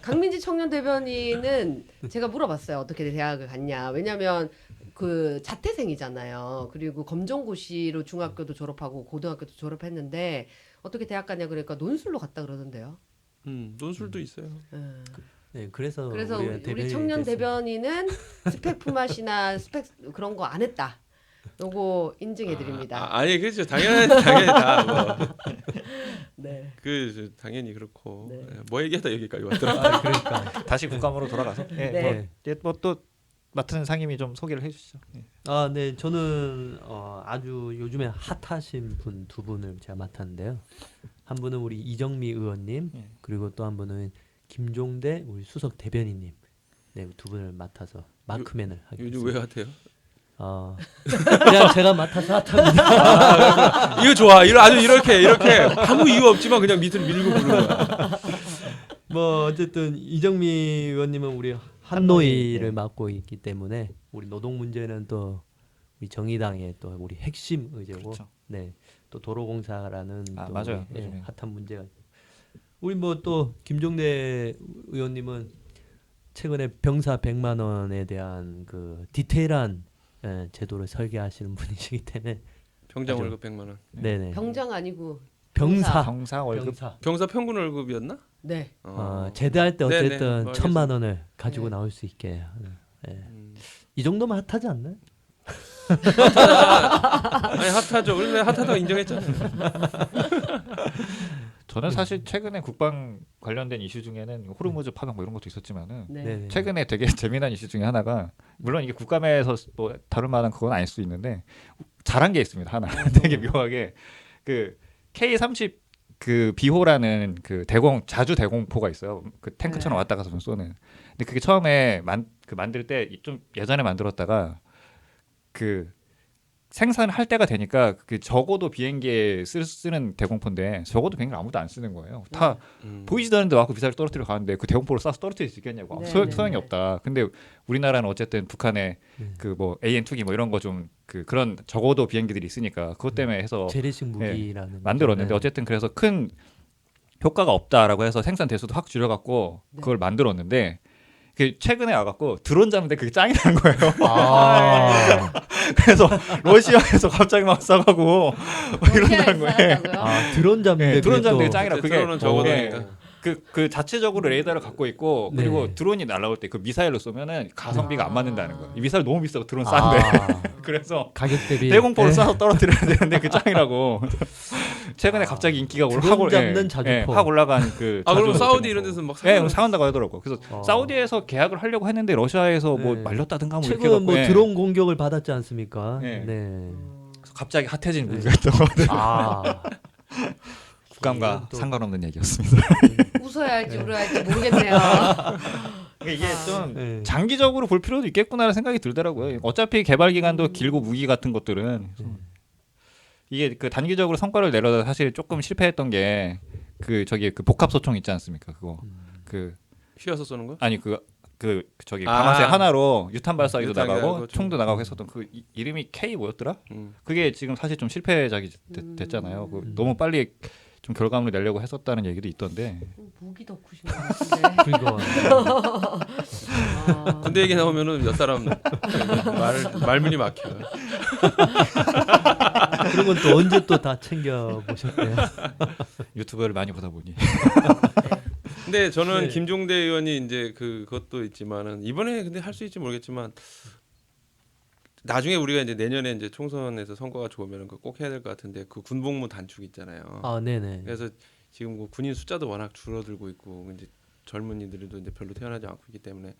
Speaker 4: 강민지 청년 대변인은 제가 물어봤어요. 어떻게 대학을 갔냐. 왜냐하면 그 자퇴생이잖아요. 그리고 검정고시로 중학교도 졸업하고 고등학교도 졸업했는데 어떻게 대학 갔냐 그러니까 논술로 갔다 그러던데요.
Speaker 2: 논술도 있어요.
Speaker 3: 네, 그래서
Speaker 4: 그래서
Speaker 3: 우리가
Speaker 4: 우리
Speaker 3: 대변인이
Speaker 4: 청년
Speaker 3: 됐습니다.
Speaker 4: 대변인은 스펙 품앗이나 스펙 그런 거 안 했다. 요거 인증해 드립니다.
Speaker 2: 아니 그렇죠. 당연히 다 뭐.
Speaker 4: 네.
Speaker 2: 당연히 그렇고
Speaker 4: 네.
Speaker 2: 뭐 얘기하다 여기까지 왔더라.
Speaker 3: 그러니까
Speaker 1: 다시 국감으로 돌아가서
Speaker 4: 네.
Speaker 1: 뭐또 맡은 상임이 좀 소개를 해주시죠.
Speaker 3: 네, 저는 아주 요즘에 핫하신 분 두 분을 제가 맡았는데요. 한 분은 우리 이정미 의원님,
Speaker 1: 예.
Speaker 3: 그리고 또 한 분은 김종대 우리 수석 대변인님, 네, 두 분을 맡아서 마크맨을 하겠습니다.
Speaker 2: 요즘 왜 핫해요?
Speaker 3: 그냥 제가 맡아서 핫합니다.
Speaker 2: 이거 좋아. 아주 이렇게 아무 이유 없지만 그냥 밑으로 밀고 부르는 거야.
Speaker 3: 뭐 어쨌든 이정미 의원님은 우리 한노위를 맡고 있기 때문에 우리 노동 문제는 또 우리 정의당의 또 우리 핵심 의제고,
Speaker 1: 그렇죠.
Speaker 3: 네, 또 도로공사라는 또
Speaker 1: 맞아요.
Speaker 3: 우리,
Speaker 1: 요즘에.
Speaker 3: 핫한 문제가 있고. 우리 뭐 또 김종대 의원님은 최근에 병사 100만 원에 대한 그 디테일한 제도를 설계하시는 분이시기 때문에
Speaker 2: 병장
Speaker 3: 아주-
Speaker 2: 월급 100만 원.
Speaker 3: 네네
Speaker 4: 병장 아니고
Speaker 3: 병사
Speaker 1: 병사 월급
Speaker 3: 병사
Speaker 2: 병사 평균 월급이었나?
Speaker 4: 네.
Speaker 3: 제대할 때
Speaker 2: 네네,
Speaker 3: 어쨌든
Speaker 2: 뭐
Speaker 3: 1,000만 원을 가지고
Speaker 4: 네.
Speaker 3: 나올 수 있게 이 정도면 핫하지 않나요?
Speaker 2: 아니 핫하죠. 원래 핫하다고 인정했잖아요.
Speaker 1: 저는 사실 최근에 국방 관련된 이슈 중에는 호르무즈 파병 뭐 이런 것도 있었지만은
Speaker 4: 네.
Speaker 3: 네네.
Speaker 1: 최근에 되게 재미난 이슈 중에 하나가 물론 이게 국감에서 뭐 다룰 만한 그건 아닐 수 있는데 잘한 게 있습니다. 하나 되게 묘하게 그 K30 그 비호라는 그 자주 대공포가 있어요. 그 탱크처럼
Speaker 4: 네.
Speaker 1: 왔다 가서 쏘는. 근데 그게 처음에 만들 때 좀 예전에 만들었다가 그 생산할 때가 되니까 그 적어도 비행기에 쓰는 대공포인데 적어도 비행기 아무도 안 쓰는 거예요. 다 보이지도 않는데 와서 미사일 떨어뜨려 가는데 그 대공포를 쏴서 떨어뜨릴 수 있겠냐고.
Speaker 4: 네,
Speaker 1: 소용이
Speaker 4: 네.
Speaker 1: 없다. 근데 우리나라는 어쨌든 북한의 그 뭐 AN2기 뭐 이런 거 좀 그런 적어도 비행기들이 있으니까 그것 때문에 해서
Speaker 3: 재래식 무기라는
Speaker 1: 만들었는데
Speaker 3: 네.
Speaker 1: 어쨌든 그래서 큰 효과가 없다라고 해서 생산 대수도 확 줄여갖고
Speaker 4: 네.
Speaker 1: 그걸 만들었는데 그 최근에 와갖고 드론 잡는데 그게 짱이 난 거예요.
Speaker 3: 아,
Speaker 1: 그래서 러시아에서 갑자기 막 싸가고 이런다는 거예요.
Speaker 3: 드론 잡는
Speaker 1: 네, 드론 잡는 게
Speaker 3: 또-
Speaker 1: 짱이라 그게
Speaker 2: 드론은 적어도니까.
Speaker 1: 네. 그 자체적으로 레이더를 갖고 있고 그리고
Speaker 3: 네.
Speaker 1: 드론이 날아올 때 그 미사일로 쏘면은 가성비가 안 맞는다는 거예요. 이 미사일 너무 비싸고 드론 싼데
Speaker 3: 아,
Speaker 1: 그래서
Speaker 3: 가격 대비
Speaker 1: 대공포를
Speaker 3: 네.
Speaker 1: 쏴서 떨어뜨려야 되는데 그 짱이라고 최근에 갑자기 인기가
Speaker 3: 드론
Speaker 1: 확
Speaker 3: 잡는 자주포.
Speaker 1: 확 올라간 그
Speaker 2: 아 그럼
Speaker 1: 자주
Speaker 2: 사우디
Speaker 1: 대공포.
Speaker 2: 이런 데서 막
Speaker 1: 네, 사간다고 하더라고요. 그래서
Speaker 3: 어.
Speaker 1: 사우디에서 계약을 하려고 했는데 러시아에서 뭐
Speaker 3: 네.
Speaker 1: 말렸다든가 뭐 이렇게
Speaker 3: 최근 뭐
Speaker 1: 해갖고, 예.
Speaker 3: 드론 공격을 받았지 않습니까?
Speaker 1: 네.
Speaker 3: 네.
Speaker 1: 그래서 갑자기 핫해진 무기가 있던 것 같아요.
Speaker 3: 아,
Speaker 1: 국감과
Speaker 3: 또-
Speaker 1: 상관없는 얘기였습니다.
Speaker 4: 웃어야 할지 울어야 할지 모르겠네요.
Speaker 1: 이게 좀
Speaker 3: 네.
Speaker 1: 장기적으로 볼 필요도 있겠구나라는 생각이 들더라고요. 어차피 개발 기간도 길고 무기 같은 것들은 그래서 이게 그 단기적으로 성과를 내려다 사실 조금 실패했던 게 그 저기 그 복합 소총 있지 않습니까? 그거 그
Speaker 2: 휘어서 쏘는 거?
Speaker 1: 아니 그 저기
Speaker 2: 아.
Speaker 1: 방아쇠 하나로 유탄 발사기도
Speaker 2: 유탄
Speaker 1: 나가고
Speaker 2: 가고
Speaker 1: 총도 나가고 했었던 그 이름이 K 뭐였더라?
Speaker 2: 음.
Speaker 1: 그게 지금 사실 좀 실패작이 됐잖아요. 그 너무 빨리 좀 결과물을 내려고 했었다는 얘기도 있던데.
Speaker 4: 무기 덕후신 것 같은데.
Speaker 3: 그리고
Speaker 4: 아,
Speaker 2: 군대 얘기 나오면은 몇 사람 말문이 막혀요.
Speaker 3: 그런 건 또 언제 또 다 챙겨 보셨대요?
Speaker 1: 유튜브를 많이 보다 보니.
Speaker 2: 근데 저는
Speaker 3: 네.
Speaker 2: 김종대 의원이 이제 그것도 있지만은 이번에 근데 할 수 있지 모르겠지만 나중에 우리가 이제 내년에 이제 총선에서 선거가 좋으면 그 꼭 해야 될 것 같은데 그 군복무 단축 있잖아요.
Speaker 3: 아, 네네.
Speaker 2: 그래서 지금 그 군인 숫자도 워낙 줄어들고 있고 이제 젊은이들도 이제 별로 태어나지 않고 있기 때문에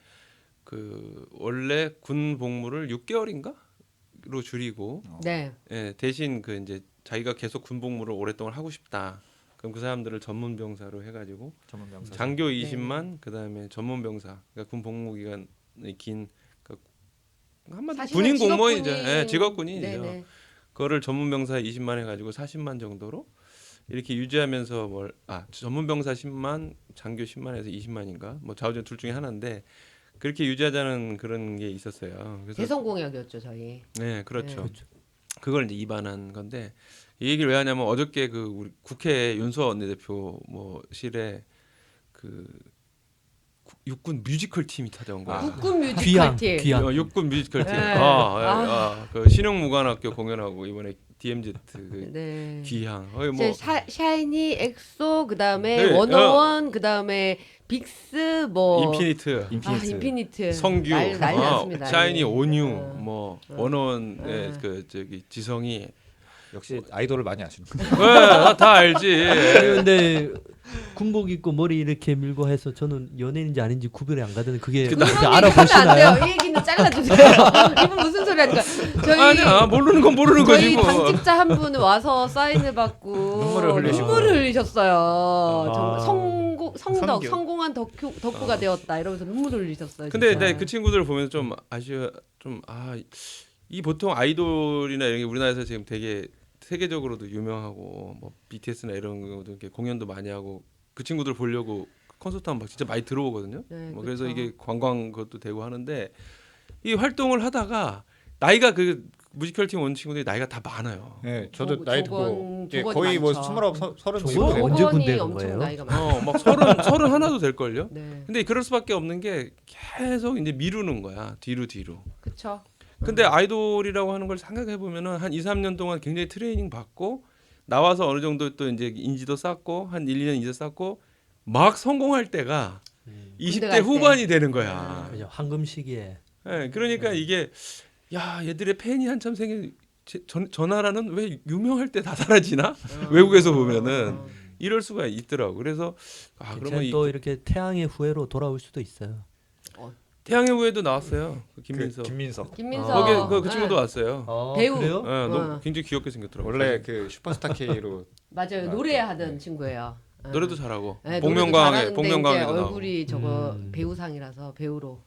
Speaker 2: 그 원래 군 복무를 6개월인가로 줄이고
Speaker 4: 네.
Speaker 2: 예, 대신 그 이제 자기가 계속 군 복무를 오랫동안 하고 싶다. 그럼 그 사람들을 전문 병사로 해가지고
Speaker 1: 전문 병사.
Speaker 2: 장교 20만 그다음에 전문 병사 그러니까 군 복무 기간이 긴 그러니까 한마디
Speaker 4: 사실은
Speaker 2: 군인 공무원이죠.
Speaker 4: 직업군인-
Speaker 2: 예, 직업군인이죠.
Speaker 4: 네네.
Speaker 2: 그거를 전문 병사 20만 해가지고 40만 정도로 이렇게 유지하면서 전문 병사 10만, 장교 10만에서 20만인가 뭐 좌우전 둘 중에 하나인데 그렇게 유지하자는 그런 게 있었어요. 그래서
Speaker 4: 대선 공약이었죠 저희.
Speaker 2: 네, 그렇죠.
Speaker 4: 네.
Speaker 2: 그걸 이제 입안한 건데 이 얘기를 왜 하냐면 어저께 그 우리 국회 윤수아 원내대표 뭐실에 그 육군 뮤지컬 팀이 찾아온 거야.
Speaker 4: 국군 뮤지컬
Speaker 3: 귀향,
Speaker 4: 팀.
Speaker 3: 귀향.
Speaker 2: 육군 뮤지컬 팀.
Speaker 4: 네.
Speaker 2: 그 신흥무관학교 공연하고 이번에 DMZ 그
Speaker 4: 네.
Speaker 2: 귀향.
Speaker 4: 이제 샤이니, 엑소, 그다음에
Speaker 2: 네,
Speaker 4: 워너원, 그다음에 빅스, 뭐
Speaker 2: 인피니트,
Speaker 4: 인피니트,
Speaker 2: 성규,
Speaker 4: 난리 났습니다.
Speaker 2: 샤이니,
Speaker 4: 예.
Speaker 2: 온유,
Speaker 4: 어.
Speaker 2: 뭐 원어원의
Speaker 4: 네.
Speaker 2: 그 저기 지성이
Speaker 1: 역시 아이돌을 많이 아시는군요.
Speaker 2: 다 알지.
Speaker 3: 근데 군복 입고 머리 이렇게 밀고 해서 저는 연예인인지 아닌지 구별이 안 가던데 그게
Speaker 4: 그런
Speaker 3: 어떻게
Speaker 4: 얘기 하면 안
Speaker 3: 알아보시나요?
Speaker 4: 돼요. 이 얘기는 잘라주세요. 이분 무슨 소리 하니까 저희
Speaker 2: 아니야 모르는 건 모르는 거지
Speaker 4: 저희
Speaker 2: 뭐.
Speaker 4: 당직자 한 분 와서 사인을 받고 눈물을 흘리셨어요. 정말
Speaker 1: 성교.
Speaker 4: 성공한 덕후가 되었다 이러면서 눈물을 흘리셨어요.
Speaker 2: 근데
Speaker 4: 진짜.
Speaker 2: 네, 그 친구들 보면 좀 이 보통 아이돌이나 이런 게 우리나라에서 지금 되게 세계적으로도 유명하고 뭐 BTS나 이런 것도 이렇게 공연도 많이 하고 그 친구들 보려고 콘서트 하면 막 진짜 많이 들어오거든요.
Speaker 4: 네,
Speaker 2: 뭐 그래서
Speaker 4: 그쵸.
Speaker 2: 이게 관광 것도 되고 하는데 이 활동을 하다가 나이가 그 뮤지컬 팀 온 친구들이 나이가 다 많아요.
Speaker 1: 네, 저도
Speaker 4: 조건-
Speaker 1: 나이 듣고
Speaker 4: 조건-
Speaker 1: 예,
Speaker 4: 조건이
Speaker 1: 거의 뭐
Speaker 4: 많죠.
Speaker 1: 29, 30
Speaker 3: 조건이
Speaker 1: 이거
Speaker 3: 언제
Speaker 4: 조건이
Speaker 3: 군대 간
Speaker 4: 엄청
Speaker 3: 거예요?
Speaker 4: 나이가 많아.
Speaker 2: 막 서른 하나도 될 걸요.
Speaker 4: 네,
Speaker 2: 근데 그럴 수밖에 없는 게 계속 이제 미루는 거야. 뒤로.
Speaker 4: 그렇죠.
Speaker 2: 근데 아이돌이라고 하는 걸 생각해 보면은 한 2, 3년 동안 굉장히 트레이닝 받고 나와서 어느 정도 또 이제 인지도 쌓고 한 1, 2년 인지 쌓고 막 성공할 때가
Speaker 3: 음.
Speaker 2: 20대
Speaker 4: 갈 때.
Speaker 2: 후반이 되는 거야.
Speaker 3: 그죠. 황금 시기에
Speaker 2: 예, 그러니까 이게 야, 얘들의 팬이 한참 생긴 저 나라는 왜 유명할 때 다 사라지나? 외국에서 보면은 이럴 수가 있더라고. 그래서 그러면
Speaker 3: 또 이렇게 태양의 후예로 돌아올 수도 있어요.
Speaker 2: 태양의 후예도 나왔어요. 그 김민석.
Speaker 1: 김민석.
Speaker 4: 김민석
Speaker 2: 거기 그 친구도
Speaker 4: 네.
Speaker 2: 왔어요.
Speaker 4: 배우.
Speaker 3: 그래요?
Speaker 2: 예, 너무
Speaker 4: 어.
Speaker 2: 굉장히 귀엽게 생겼더라고요.
Speaker 1: 원래 그 슈퍼스타 K로
Speaker 4: 맞아요. 노래하던 친구예요.
Speaker 2: 노래도 잘하고
Speaker 4: 네,
Speaker 2: 복면가왕에
Speaker 4: 복면가왕에
Speaker 2: 나오고.
Speaker 4: 얼굴이 저거
Speaker 3: 음.
Speaker 4: 배우상이라서 배우로.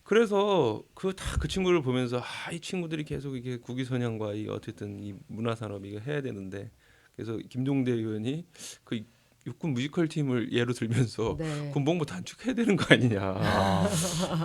Speaker 2: 그래서 그 친구를 보면서 이 친구들이 계속 이게 국위선양과 이 어쨌든 이 문화산업 이거 해야 되는데 그래서 김종대 의원이 그 육군 뮤지컬 팀을 예로 들면서
Speaker 4: 네.
Speaker 2: 군복무 단축해야 되는 거 아니냐.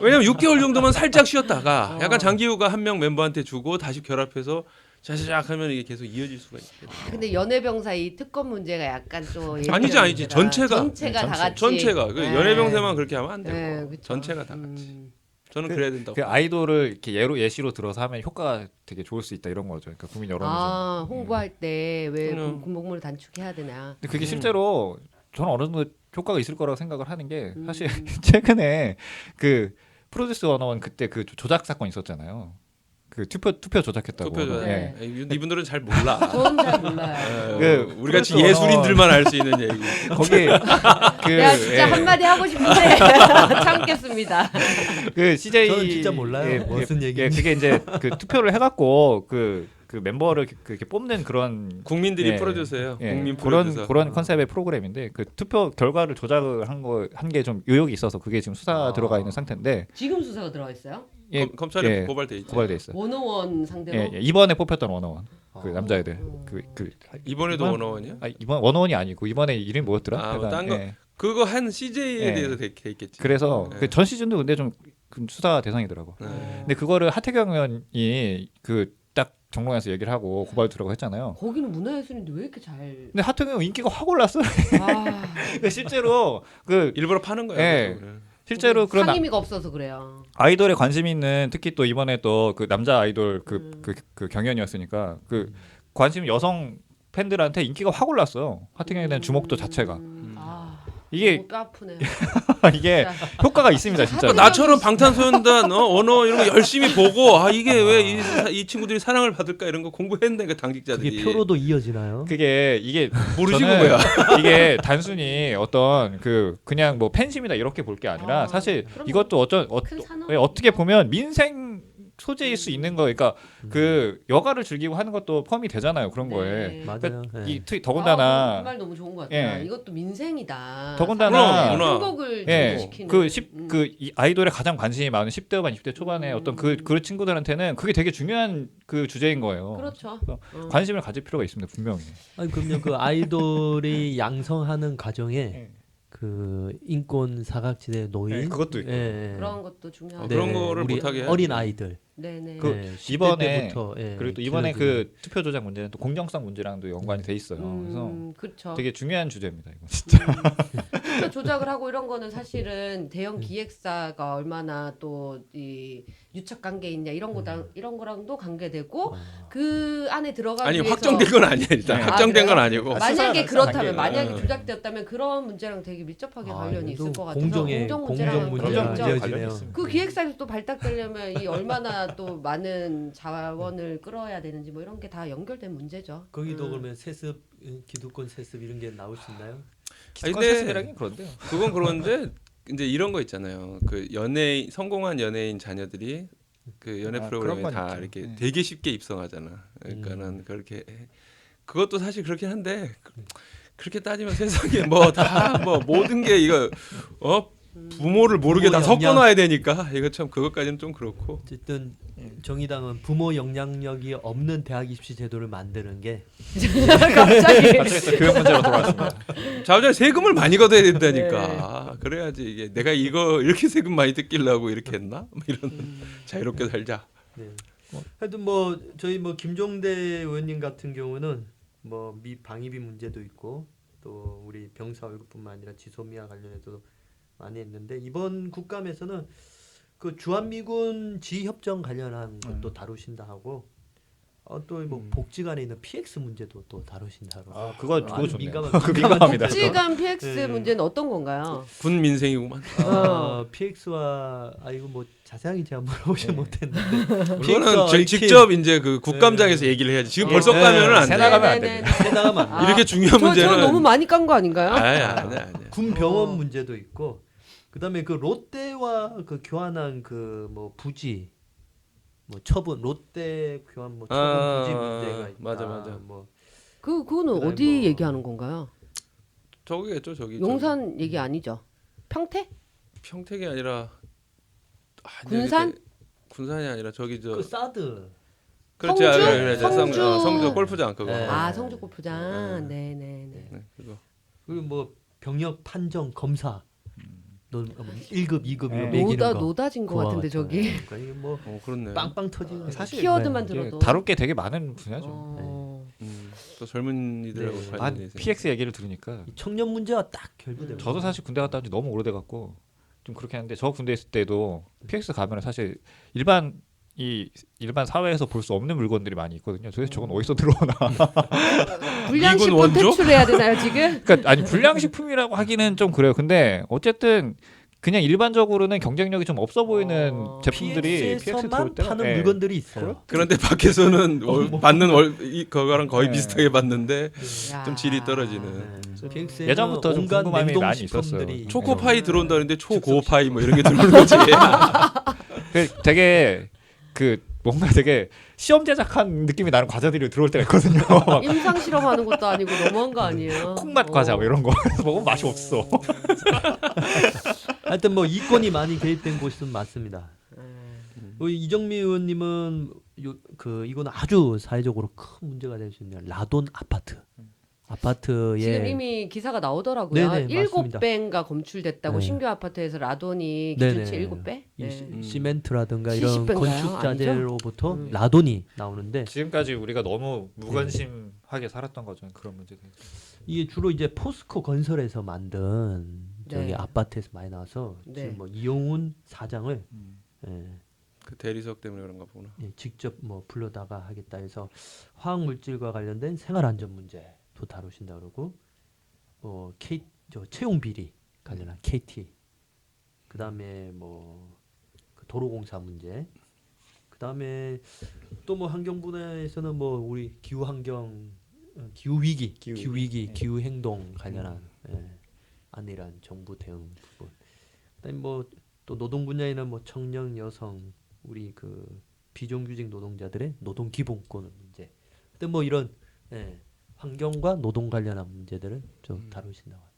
Speaker 2: 왜냐면 6개월 정도만 살짝 쉬었다가 약간 장기후가 한 명 멤버한테 주고 다시 결합해서 자자작 하면 이게 계속 이어질 수가 있거든요.
Speaker 4: 근데 연예병사 이 특검 문제가 약간 좀
Speaker 2: 아니지. 전체가
Speaker 4: 다 같이
Speaker 2: 전체가 그
Speaker 4: 네.
Speaker 2: 연예병사만 그렇게 하면 안 되고
Speaker 4: 네, 그쵸.
Speaker 2: 전체가 다 같이. 저는 그래야 된다고.
Speaker 1: 그 아이돌을 이렇게 예시로 들어서 하면 효과가 되게 좋을 수 있다 이런 거죠. 그러니까 국민 여론에서.
Speaker 4: 홍보할 때 왜
Speaker 2: 그럼.
Speaker 4: 군복무를 단축해야 되냐.
Speaker 1: 근데 그게 실제로 저는 어느 정도 효과가 있을 거라고 생각을 하는 게 사실
Speaker 4: 음.
Speaker 1: 최근에 그 프로듀스 101 그때 그 조작 사건 있었잖아요. 그 투표 조작했다고.
Speaker 2: 투표자.
Speaker 4: 네.
Speaker 2: 이분들은 잘 몰라.
Speaker 4: 저는 잘 몰라요.
Speaker 1: 그
Speaker 2: 우리 같이
Speaker 1: 프로듀스
Speaker 2: 예술인들만 알 수 있는 얘기.
Speaker 1: 거기 그
Speaker 4: 내가 진짜 한마디 하고 싶은데 참겠습니다.
Speaker 1: 그 CJ
Speaker 3: 저는 진짜 몰라요. 무슨 얘기인지.
Speaker 1: 그게 이제 그 투표를 해갖고 그 멤버를 그렇게 뽑는 그런
Speaker 2: 국민들이
Speaker 1: 예.
Speaker 2: 프로듀서예요.
Speaker 1: 예,
Speaker 2: 국민 프로듀서.
Speaker 1: 그런 컨셉의 프로그램인데 그 투표 결과를 조작을 한 게 좀 의혹이 있어서 그게 지금 수사 들어가 있는 상태인데
Speaker 4: 지금 수사가 들어가 있어요?
Speaker 1: 예,
Speaker 2: 검찰에
Speaker 1: 예,
Speaker 2: 고발돼 있죠.
Speaker 1: 고발돼 있어요.
Speaker 4: 원어원 상대로.
Speaker 1: 예, 이번에 뽑혔던 원어원 그 남자애들 그
Speaker 2: 이번에도
Speaker 1: 이번-
Speaker 2: 원어원이야?
Speaker 1: 이번 원어원이 아니고 이번에 이름이 뭐였더라?
Speaker 2: 아,
Speaker 1: 약간,
Speaker 2: 딴 거.
Speaker 1: 예.
Speaker 2: 그거 한 CJ에
Speaker 1: 예.
Speaker 2: 대해서 돼 있겠지.
Speaker 1: 그래서
Speaker 2: 예.
Speaker 1: 그 전 시즌도 근데 좀 수사 대상이더라고.
Speaker 2: 네.
Speaker 1: 근데 그거를 하태경 의원이 그 딱 정론에서 얘기를 하고 고발 들어가 했잖아요.
Speaker 4: 거기는 문화예술인데 왜 이렇게 잘?
Speaker 1: 근데 하태경 의원 인기가 확 올랐어.
Speaker 4: 아,
Speaker 1: 근데 실제로 그
Speaker 2: 일부러 파는 거야.
Speaker 1: 예.
Speaker 2: 그거.
Speaker 1: 실제로 그런
Speaker 4: 상임위가 없어서 그래요.
Speaker 1: 아이돌에 관심 있는 특히 또 이번에 또 그 남자 아이돌 그 경연이었으니까 그 관심 여성 팬들한테 인기가 확 올랐어요. 하태경에 대한 주목도 자체가 이게
Speaker 4: 너무 뼈 아프네.
Speaker 1: 이게 효과가 있습니다 진짜.
Speaker 2: 나처럼 방탄소년단 언어 이런 거 열심히 보고 이게 왜 이 친구들이 사랑을 받을까 이런 거 공부했는데 그 당직자들이
Speaker 3: 그게 표로도 이어지나요?
Speaker 1: 이게
Speaker 2: 모르시고
Speaker 1: 저는
Speaker 2: 뭐야.
Speaker 1: 이게 단순히 어떤 그냥 뭐 팬심이다 이렇게 볼 게 아니라 사실
Speaker 4: 그럼요.
Speaker 1: 이것도
Speaker 4: 큰 산업.
Speaker 1: 어떻게 보면 민생 소재일 수 있는 거, 그러니까 그 여가를 즐기고 하는 것도 포함이 되잖아요 그런 거에.
Speaker 3: 맞아요. 예.
Speaker 1: 더군다나
Speaker 4: 그 말 너무 좋은 것 같아요.
Speaker 1: 예.
Speaker 4: 이것도 민생이다.
Speaker 1: 더군다나
Speaker 2: 문화.
Speaker 4: 행복을
Speaker 1: 예,
Speaker 4: 증식시키는.
Speaker 1: 이 아이돌에 가장 관심이 많은 10대 후반, 20대 초반에 어떤 그 친구들한테는 그게 되게 중요한 그 주제인 거예요.
Speaker 4: 그렇죠.
Speaker 1: 그래서 관심을 가질 필요가 있습니다 분명히.
Speaker 3: 아니 그러면 그 아이돌이 양성하는 과정에
Speaker 1: 예.
Speaker 3: 그 인권 사각지대 노인
Speaker 1: 예, 그것도 있고.
Speaker 4: 그런 것도 중요하고.
Speaker 2: 그런 거를
Speaker 3: 우리
Speaker 2: 못하게 해야지.
Speaker 3: 어린 아이들
Speaker 4: 네네.
Speaker 1: 그
Speaker 3: 예, 10대
Speaker 1: 이번에
Speaker 3: 때부터, 예,
Speaker 1: 그리고 또 이번에
Speaker 3: 길러지는.
Speaker 1: 그 투표 조작 문제는 또 공정성 문제랑도 연관이 돼 있어요. 그래서
Speaker 4: 그렇죠.
Speaker 1: 되게 중요한 주제입니다 이거 진짜.
Speaker 4: 투표 조작을 하고 이런 거는 사실은 대형 기획사가 얼마나 또 이 유착 관계 있냐 이런 거랑도 관계되고 그 안에 들어가기
Speaker 2: 아니
Speaker 4: 위해서
Speaker 2: 확정된 건 아니야 일단.
Speaker 1: 네.
Speaker 2: 확정된
Speaker 4: 그래요?
Speaker 2: 건 아니고.
Speaker 4: 만약에
Speaker 1: 수사
Speaker 4: 그렇다면
Speaker 1: 단계.
Speaker 4: 만약에
Speaker 2: 음.
Speaker 4: 조작되었다면 그런 문제랑 되게 밀접하게 관련이 있을 것 같아서
Speaker 3: 공정의
Speaker 4: 공정
Speaker 3: 공정
Speaker 4: 문제랑
Speaker 3: 문제가
Speaker 4: 관련이 있죠.
Speaker 3: 이어지네요.
Speaker 4: 그 기획사에서 또 발탁되려면 이 얼마나 또 많은 자원을 끌어야 되는지 뭐 이런 게 다 연결된 문제죠.
Speaker 3: 거기도 그러면 세습 기득권 세습 이런 게 나올 수 있나요?
Speaker 2: 아니,
Speaker 1: 기득권
Speaker 2: 근데
Speaker 1: 세습이라긴 그런데요.
Speaker 2: 그건 그런데 이제 이런 거 있잖아요. 그 성공한 연예인 자녀들이 그 연애
Speaker 1: 아,
Speaker 2: 프로그램에
Speaker 1: 그런 건
Speaker 2: 다
Speaker 1: 있죠.
Speaker 2: 이렇게
Speaker 1: 네.
Speaker 2: 되게 쉽게 입성하잖아. 그러니까는 그렇게 그것도 사실 그렇긴 한데 그렇게 따지면 세상에 뭐 다 뭐 모든 게 이거 부모를 모르게 다
Speaker 3: 부모 영향.
Speaker 2: 섞어놔야 되니까 이거 참 그것까지는 좀 그렇고.
Speaker 3: 어쨌든 정의당은 부모 영향력이 없는 대학 입시 제도를 만드는 게
Speaker 4: 갑자기
Speaker 1: 갑자기 또 교육 문제로 돌아왔습니다.
Speaker 2: 자우장 세금을 많이 걷어야 된다니까. 그래야지 이게 내가 이거 이렇게 세금 많이 뜯기려고 이렇게 했나? 뭐 이런 자유롭게 살자.
Speaker 3: 네. 하여튼 뭐 저희 뭐 김종대 의원님 같은 경우는 뭐 미 방위비 문제도 있고 또 우리 병사 월급뿐만 아니라 지소미아 관련해서도 많이 했는데 이번 국감에서는 그 주한미군 지휘협정 관련한 것도 다루신다 하고 또 뭐 복지관에 있는 PX 문제도 또 다루신다 하고
Speaker 1: 아, 그거
Speaker 3: 아주
Speaker 1: 좋네요.
Speaker 3: 민감한
Speaker 1: 그 민감합니다.
Speaker 4: 복지관 PX
Speaker 3: 네.
Speaker 4: 문제는 어떤 건가요?
Speaker 2: 군 민생이구만.
Speaker 3: PX와 이거 뭐 자세하게 제가 물어보지 못했는데
Speaker 2: 이거는 직접 이제 그 국감장에서 얘기를 해야지. 지금 벌써 가면은 안 돼.
Speaker 1: 새 나가면 안
Speaker 4: 네네네.
Speaker 1: 됩니다.
Speaker 3: 해나가면 안 돼.
Speaker 2: 이렇게 중요한
Speaker 4: 저
Speaker 2: 문제는
Speaker 4: 너무 많이 깐 거 아닌가요?
Speaker 2: 아니야.
Speaker 3: 군 병원 문제도 있고 그다음에 그 롯데와 그 교환한 그 뭐 부지 뭐 처분 롯데 교환 뭐 처분 부지 문제가 있다.
Speaker 2: 맞아.
Speaker 3: 뭐
Speaker 4: 그거는
Speaker 3: 그다음에
Speaker 4: 어디
Speaker 3: 뭐-
Speaker 4: 얘기하는 건가요?
Speaker 2: 저기겠죠, 저기.
Speaker 4: 용산 얘기 아니죠? 평택?
Speaker 2: 평택이 아니라
Speaker 4: 군산?
Speaker 2: 군산이 아니라 저기 저
Speaker 3: 그 사드
Speaker 2: 그렇지.
Speaker 4: 성주?
Speaker 2: 그래,
Speaker 4: 성주.
Speaker 2: 성주 골프장 그거.
Speaker 3: 네.
Speaker 4: 아 성주 골프장. 네네네.
Speaker 2: 네, 그거.
Speaker 3: 그리고 뭐 병역 판정 검사 너 1급 2급
Speaker 1: 네.
Speaker 3: 매기는 거
Speaker 4: 노다진 것
Speaker 3: 그거
Speaker 4: 같은데 저기
Speaker 3: 그러니까 이게 뭐
Speaker 2: 그렇네.
Speaker 3: 빵빵 터지는
Speaker 1: 사실
Speaker 4: 키워드만
Speaker 3: 네.
Speaker 4: 들어도
Speaker 1: 다룰 게 되게 많은 분야죠.
Speaker 4: 어.
Speaker 2: 또 젊은이들하고
Speaker 3: 네.
Speaker 2: 관련돼
Speaker 1: 아니
Speaker 2: 있어요.
Speaker 1: PX 얘기를 들으니까
Speaker 3: 이 청년 문제와 딱 결부돼요.
Speaker 1: 저도 사실 군대 갔다 온 지 너무 오래돼 갖고 좀 그렇게 하는데 저 군대 있을 때도 PX 가면은 사실 일반 사회에서 볼 수 없는 물건들이 많이 있거든요. 도대체 저건 어디서 들어오나.
Speaker 4: 불량식품
Speaker 2: 원조?
Speaker 4: 퇴출해야 되나요 지금?
Speaker 1: 그러니까 아니 불량식품이라고 하기는 좀 그래요. 근데 어쨌든 그냥 일반적으로는 경쟁력이 좀 없어 보이는 제품들이 PX
Speaker 3: PX에서만
Speaker 1: 들어올 때는
Speaker 3: 파는
Speaker 1: 예.
Speaker 3: 물건들이 있어요.
Speaker 2: 그런데 밖에서는 받는 그거랑 거의
Speaker 1: 네.
Speaker 2: 비슷하게 받는데
Speaker 4: 야.
Speaker 2: 좀 질이 떨어지는.
Speaker 3: PX에는
Speaker 1: 예전부터 좀
Speaker 3: 온갖
Speaker 1: 궁금함이 많이
Speaker 3: 냉동식품들이
Speaker 1: 있었어요.
Speaker 2: 초코파이 들어온다는데 초고파이 뭐 이런 게 들어오는 거지.
Speaker 1: 그 되게 그 뭔가 되게 시험 제작한 느낌이 나는 과자들이 들어올 때가 있거든요. 막
Speaker 4: 임상 실험하는 것도 아니고 너무한 거 아니에요?
Speaker 1: 콩맛 과자 뭐 이런 거 먹으면 맛이 없어.
Speaker 3: 하여튼 뭐 이권이 많이 개입된 곳은 맞습니다.
Speaker 4: 네.
Speaker 3: 우리 이정미 의원님은 이거는 아주 사회적으로 큰 문제가 될 수 있는 라돈 아파트에
Speaker 4: 지금 이미 기사가 나오더라고요.
Speaker 3: 네네, 맞습니다.
Speaker 4: 7배인가 검출됐다고
Speaker 3: 네.
Speaker 4: 신규 아파트에서 라돈이
Speaker 3: 네네.
Speaker 4: 기준치 7배?
Speaker 3: 이 시멘트라든가 이런
Speaker 4: 70배인가요?
Speaker 3: 건축 자재로부터
Speaker 4: 아니죠?
Speaker 3: 라돈이 나오는데
Speaker 1: 지금까지 우리가 너무 무관심하게 살았던 거죠. 그런 문제에 대해서.
Speaker 3: 이게 주로 이제 포스코 건설에서 만든 저기
Speaker 4: 네.
Speaker 3: 아파트에서 많이 나와서
Speaker 4: 네.
Speaker 3: 지금 뭐 이용훈 사장을 예,
Speaker 2: 그 대리석 때문에 그런가 보구나.
Speaker 3: 직접 뭐 불러다가 하겠다 해서 화학 물질과 관련된 생활 안전 문제도 다루신다 그러고 저 채용 비리 관련한 KT 그다음에 그 도로공사 문제 그다음에 또 뭐 환경 분야에서는 뭐 우리 기후 위기 기후 행동 관련한 안일한 정부 대응 부분 그다음에 뭐 또 노동 분야에는 뭐 청년 여성 우리 그 비정규직 노동자들의 노동 기본권 문제 그때 뭐 이런 환경과 노동 관련한 문제들을 좀 다루신다고 합니다.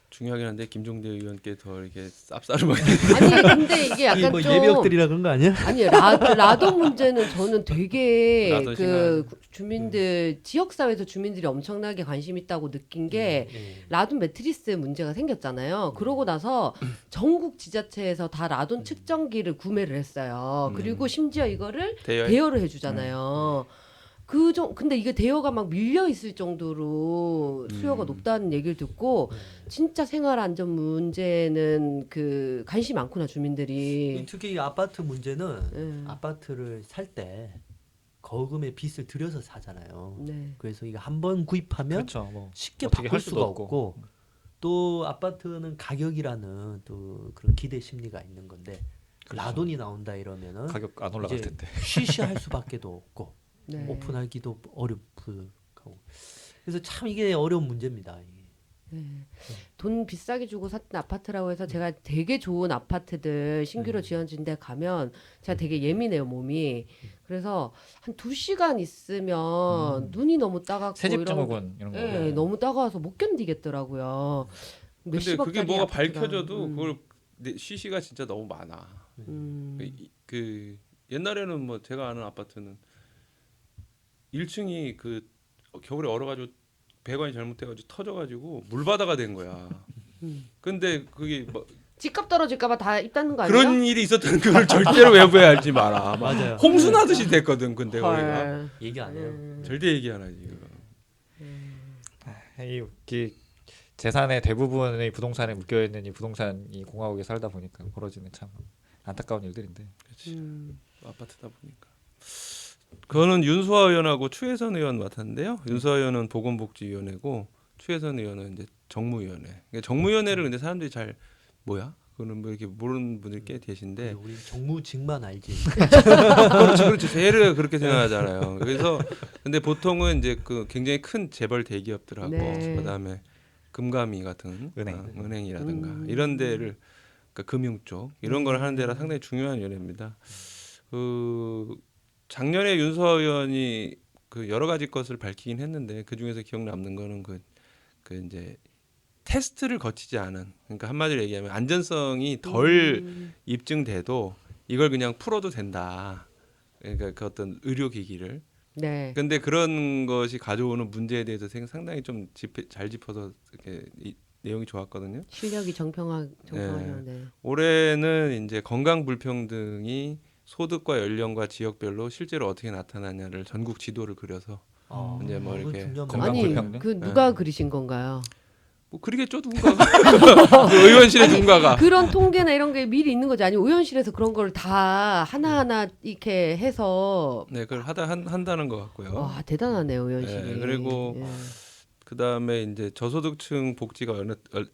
Speaker 2: 중요하긴 한데 김종대 의원께 더 이렇게 쌉싸름하게.
Speaker 4: 아니 근데 이게
Speaker 3: 이게
Speaker 4: 약간
Speaker 3: 뭐
Speaker 4: 좀
Speaker 3: 예비역들이라 그런 거 아니야?
Speaker 4: 아니 라돈 문제는 저는 되게
Speaker 2: 라돈
Speaker 4: 그 주민들 지역 사회에서 주민들이 엄청나게 관심 있다고 느낀 게 라돈 매트리스 문제가 생겼잖아요. 그러고 나서 전국 지자체에서 다 라돈 측정기를 구매를 했어요. 그리고 심지어 이거를 대여를 해주잖아요. 근데 이게 대여가 막 밀려 있을 정도로 수요가 높다는 얘기를 듣고 진짜 생활 안전 문제는 그 관심이 많구나 주민들이.
Speaker 3: 특히 이 아파트 문제는
Speaker 4: 네.
Speaker 3: 아파트를 살 때 거금의 빚을 들여서 사잖아요.
Speaker 4: 네.
Speaker 3: 그래서 이거 한 번 구입하면
Speaker 1: 그렇죠. 뭐
Speaker 3: 쉽게
Speaker 1: 어떻게
Speaker 3: 바꿀
Speaker 1: 할
Speaker 3: 수가
Speaker 1: 수도
Speaker 3: 없고 또 아파트는 가격이라는 또 그런 기대 심리가 있는 건데
Speaker 1: 그렇죠.
Speaker 3: 라돈이 나온다 이러면은
Speaker 1: 가격 안 올라갈
Speaker 3: 이제
Speaker 1: 텐데.
Speaker 3: 쉬쉬할 수밖에도 없고
Speaker 4: 네.
Speaker 3: 오픈하기도 어렵고 그래서 참 이게 어려운 문제입니다. 이게.
Speaker 4: 돈 비싸게 주고 샀던 아파트라고 해서 제가 되게 좋은 아파트들 신규로 지어진 데 가면 제가 되게 예민해요 몸이. 그래서 한 2시간 있으면 눈이 너무 따갑고
Speaker 1: 새집
Speaker 4: 이런
Speaker 1: 증후군 이런 거.
Speaker 4: 예, 너무 따가워서 못 견디겠더라고요.
Speaker 2: 근데
Speaker 4: 몇십억짜리
Speaker 2: 그게 뭐가
Speaker 4: 아파트가.
Speaker 2: 밝혀져도 그걸 시시가 진짜 너무 많아. 그 옛날에는 뭐 제가 아는 아파트는 1층이 그 겨울에 얼어가지고 배관이 잘못돼가지고 터져가지고 물바다가 된 거야. 근데 그게 뭐
Speaker 4: 집값 떨어질까봐 다 입닫는 거 아니에요?
Speaker 2: 그런 일이 있었다는 걸 절대로 외부에 알지 마라.
Speaker 3: 맞아요.
Speaker 2: 홍수 나듯이 됐거든. 근데 거기가
Speaker 4: 헐.
Speaker 3: 얘기 안 해요.
Speaker 2: 절대 얘기 안 하지. 그거.
Speaker 1: 이 재산의 대부분의 부동산에 묶여 있는 이 부동산이 공화국에 살다 보니까 벌어지는 참 안타까운 일들인데.
Speaker 2: 아파트다 보니까. 그거는 윤수아 의원하고 추혜선 의원 맡았는데요. 윤수아 의원은 보건복지위원회고 추혜선 의원은 이제 정무위원회. 그러니까 정무위원회를 근데 사람들이 잘 뭐야? 그거는 뭐 이렇게 모르는 분들이 꽤 계신데.
Speaker 3: 우리 정무직만 알지.
Speaker 2: 그렇죠. 제일 그렇게 생각하잖아요. 그래서 근데 보통은 이제 그 굉장히 큰 재벌 대기업들하고
Speaker 4: 네.
Speaker 2: 그다음에 금감위 같은 은행이라든가 이런 데를 그러니까 금융 쪽 이런 걸 하는 데라 상당히 중요한 위원회입니다. 그 작년에 윤수아 의원이 그 여러 가지 것을 밝히긴 했는데 그 중에서 기억 남는 거는 그 이제 테스트를 거치지 않은 그러니까 한마디로 얘기하면 안전성이 덜 입증돼도 이걸 그냥 풀어도 된다. 그러니까 그 어떤 의료기기를.
Speaker 4: 네.
Speaker 2: 근데 그런 것이 가져오는 문제에 대해서 상당히 좀 잘 짚어서 이렇게 내용이 좋았거든요.
Speaker 4: 실력이 정평하네요. 네.
Speaker 2: 올해는 이제 건강 불평등이 소득과 연령과 지역별로 실제로 어떻게 나타나냐를 전국 지도를 그려서 이제 뭐
Speaker 3: 그건
Speaker 2: 이렇게
Speaker 3: 중요한
Speaker 1: 건강
Speaker 4: 아니
Speaker 1: 불평등?
Speaker 4: 그 누가 그리신 건가요?
Speaker 2: 뭐 그리겠죠 누군가가 그 의원실에 누군가가
Speaker 4: 그런 통계나 이런 게 미리 있는 거지 아니 의원실에서 그런 걸 다 하나하나 이렇게 해서
Speaker 2: 네 그걸 한다는 것 같고요.
Speaker 4: 와 대단하네요 의원실이.
Speaker 2: 네, 그리고
Speaker 4: 예.
Speaker 2: 그 다음에 이제 저소득층 복지가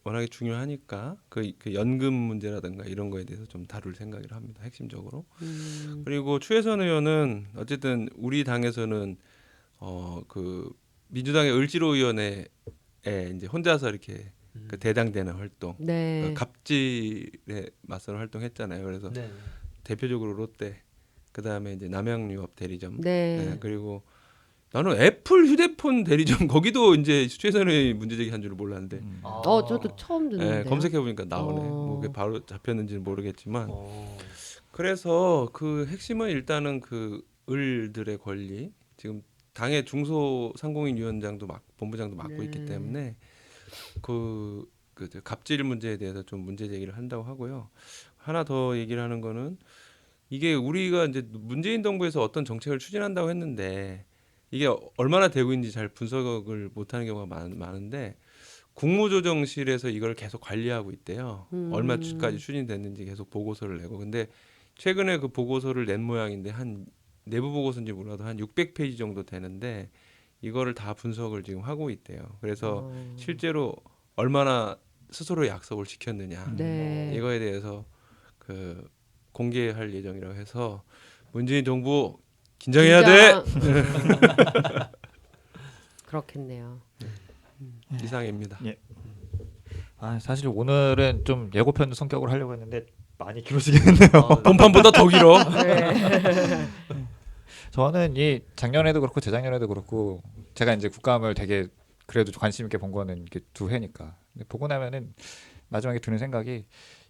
Speaker 2: 워낙에 중요하니까 그 연금 문제라든가 이런 거에 대해서 좀 다룰 생각을 합니다. 핵심적으로. 그리고 추혜선 의원은 어쨌든 우리 당에서는 그 민주당의 을지로위원회에 이제 혼자서 이렇게 그 대당되는 활동,
Speaker 4: 네.
Speaker 2: 그 갑질에 맞서는 활동했잖아요. 그래서
Speaker 3: 네.
Speaker 2: 대표적으로 롯데, 그 다음에 이제 남양유업 대리점,
Speaker 4: 네.
Speaker 2: 그리고 나는 애플 휴대폰 대리점 거기도 이제 최선의 문제 제기한 줄 몰랐는데
Speaker 4: 저도 처음 듣는데요.
Speaker 2: 검색해 보니까 나오네. 뭐 그게 바로 잡혔는지는 모르겠지만 그래서 그 핵심은 일단은 그 을들의 권리 지금 당의 중소상공인 위원장도 본부장도 맡고 있기 때문에 그 갑질 문제에 대해서 좀 문제 제기를 한다고 하고요. 하나 더 얘기를 하는 거는 이게 우리가 이제 문재인 정부에서 어떤 정책을 추진한다고 했는데 이게 얼마나 되고 있는지 잘 분석을 못하는 경우가 많은데 국무조정실에서 이걸 계속 관리하고 있대요. 얼마까지 추진됐는지 계속 보고서를 내고. 근데 최근에 그 보고서를 낸 모양인데 한 내부 보고서인지 몰라도 한 600페이지 정도 되는데 이거를 다 분석을 지금 하고 있대요. 그래서 실제로 얼마나 스스로 약속을 지켰느냐
Speaker 4: 네.
Speaker 2: 이거에 대해서 그 공개할 예정이라고 해서 문재인 정부 긴장해야 돼.
Speaker 4: 그렇겠네요.
Speaker 2: 이상입니다.
Speaker 1: 예. 사실 오늘은 좀 예고편 성격으로 하려고 했는데 많이 길어지긴 했네요.
Speaker 2: 본판보다 더 길어.
Speaker 4: 네.
Speaker 1: 저는 이 작년에도 그렇고 재작년에도 그렇고 제가 이제 국감을 되게 그래도 관심 있게 본 거는 이게 두 회니까. 근데 보고 나면은 마지막에 드는 생각이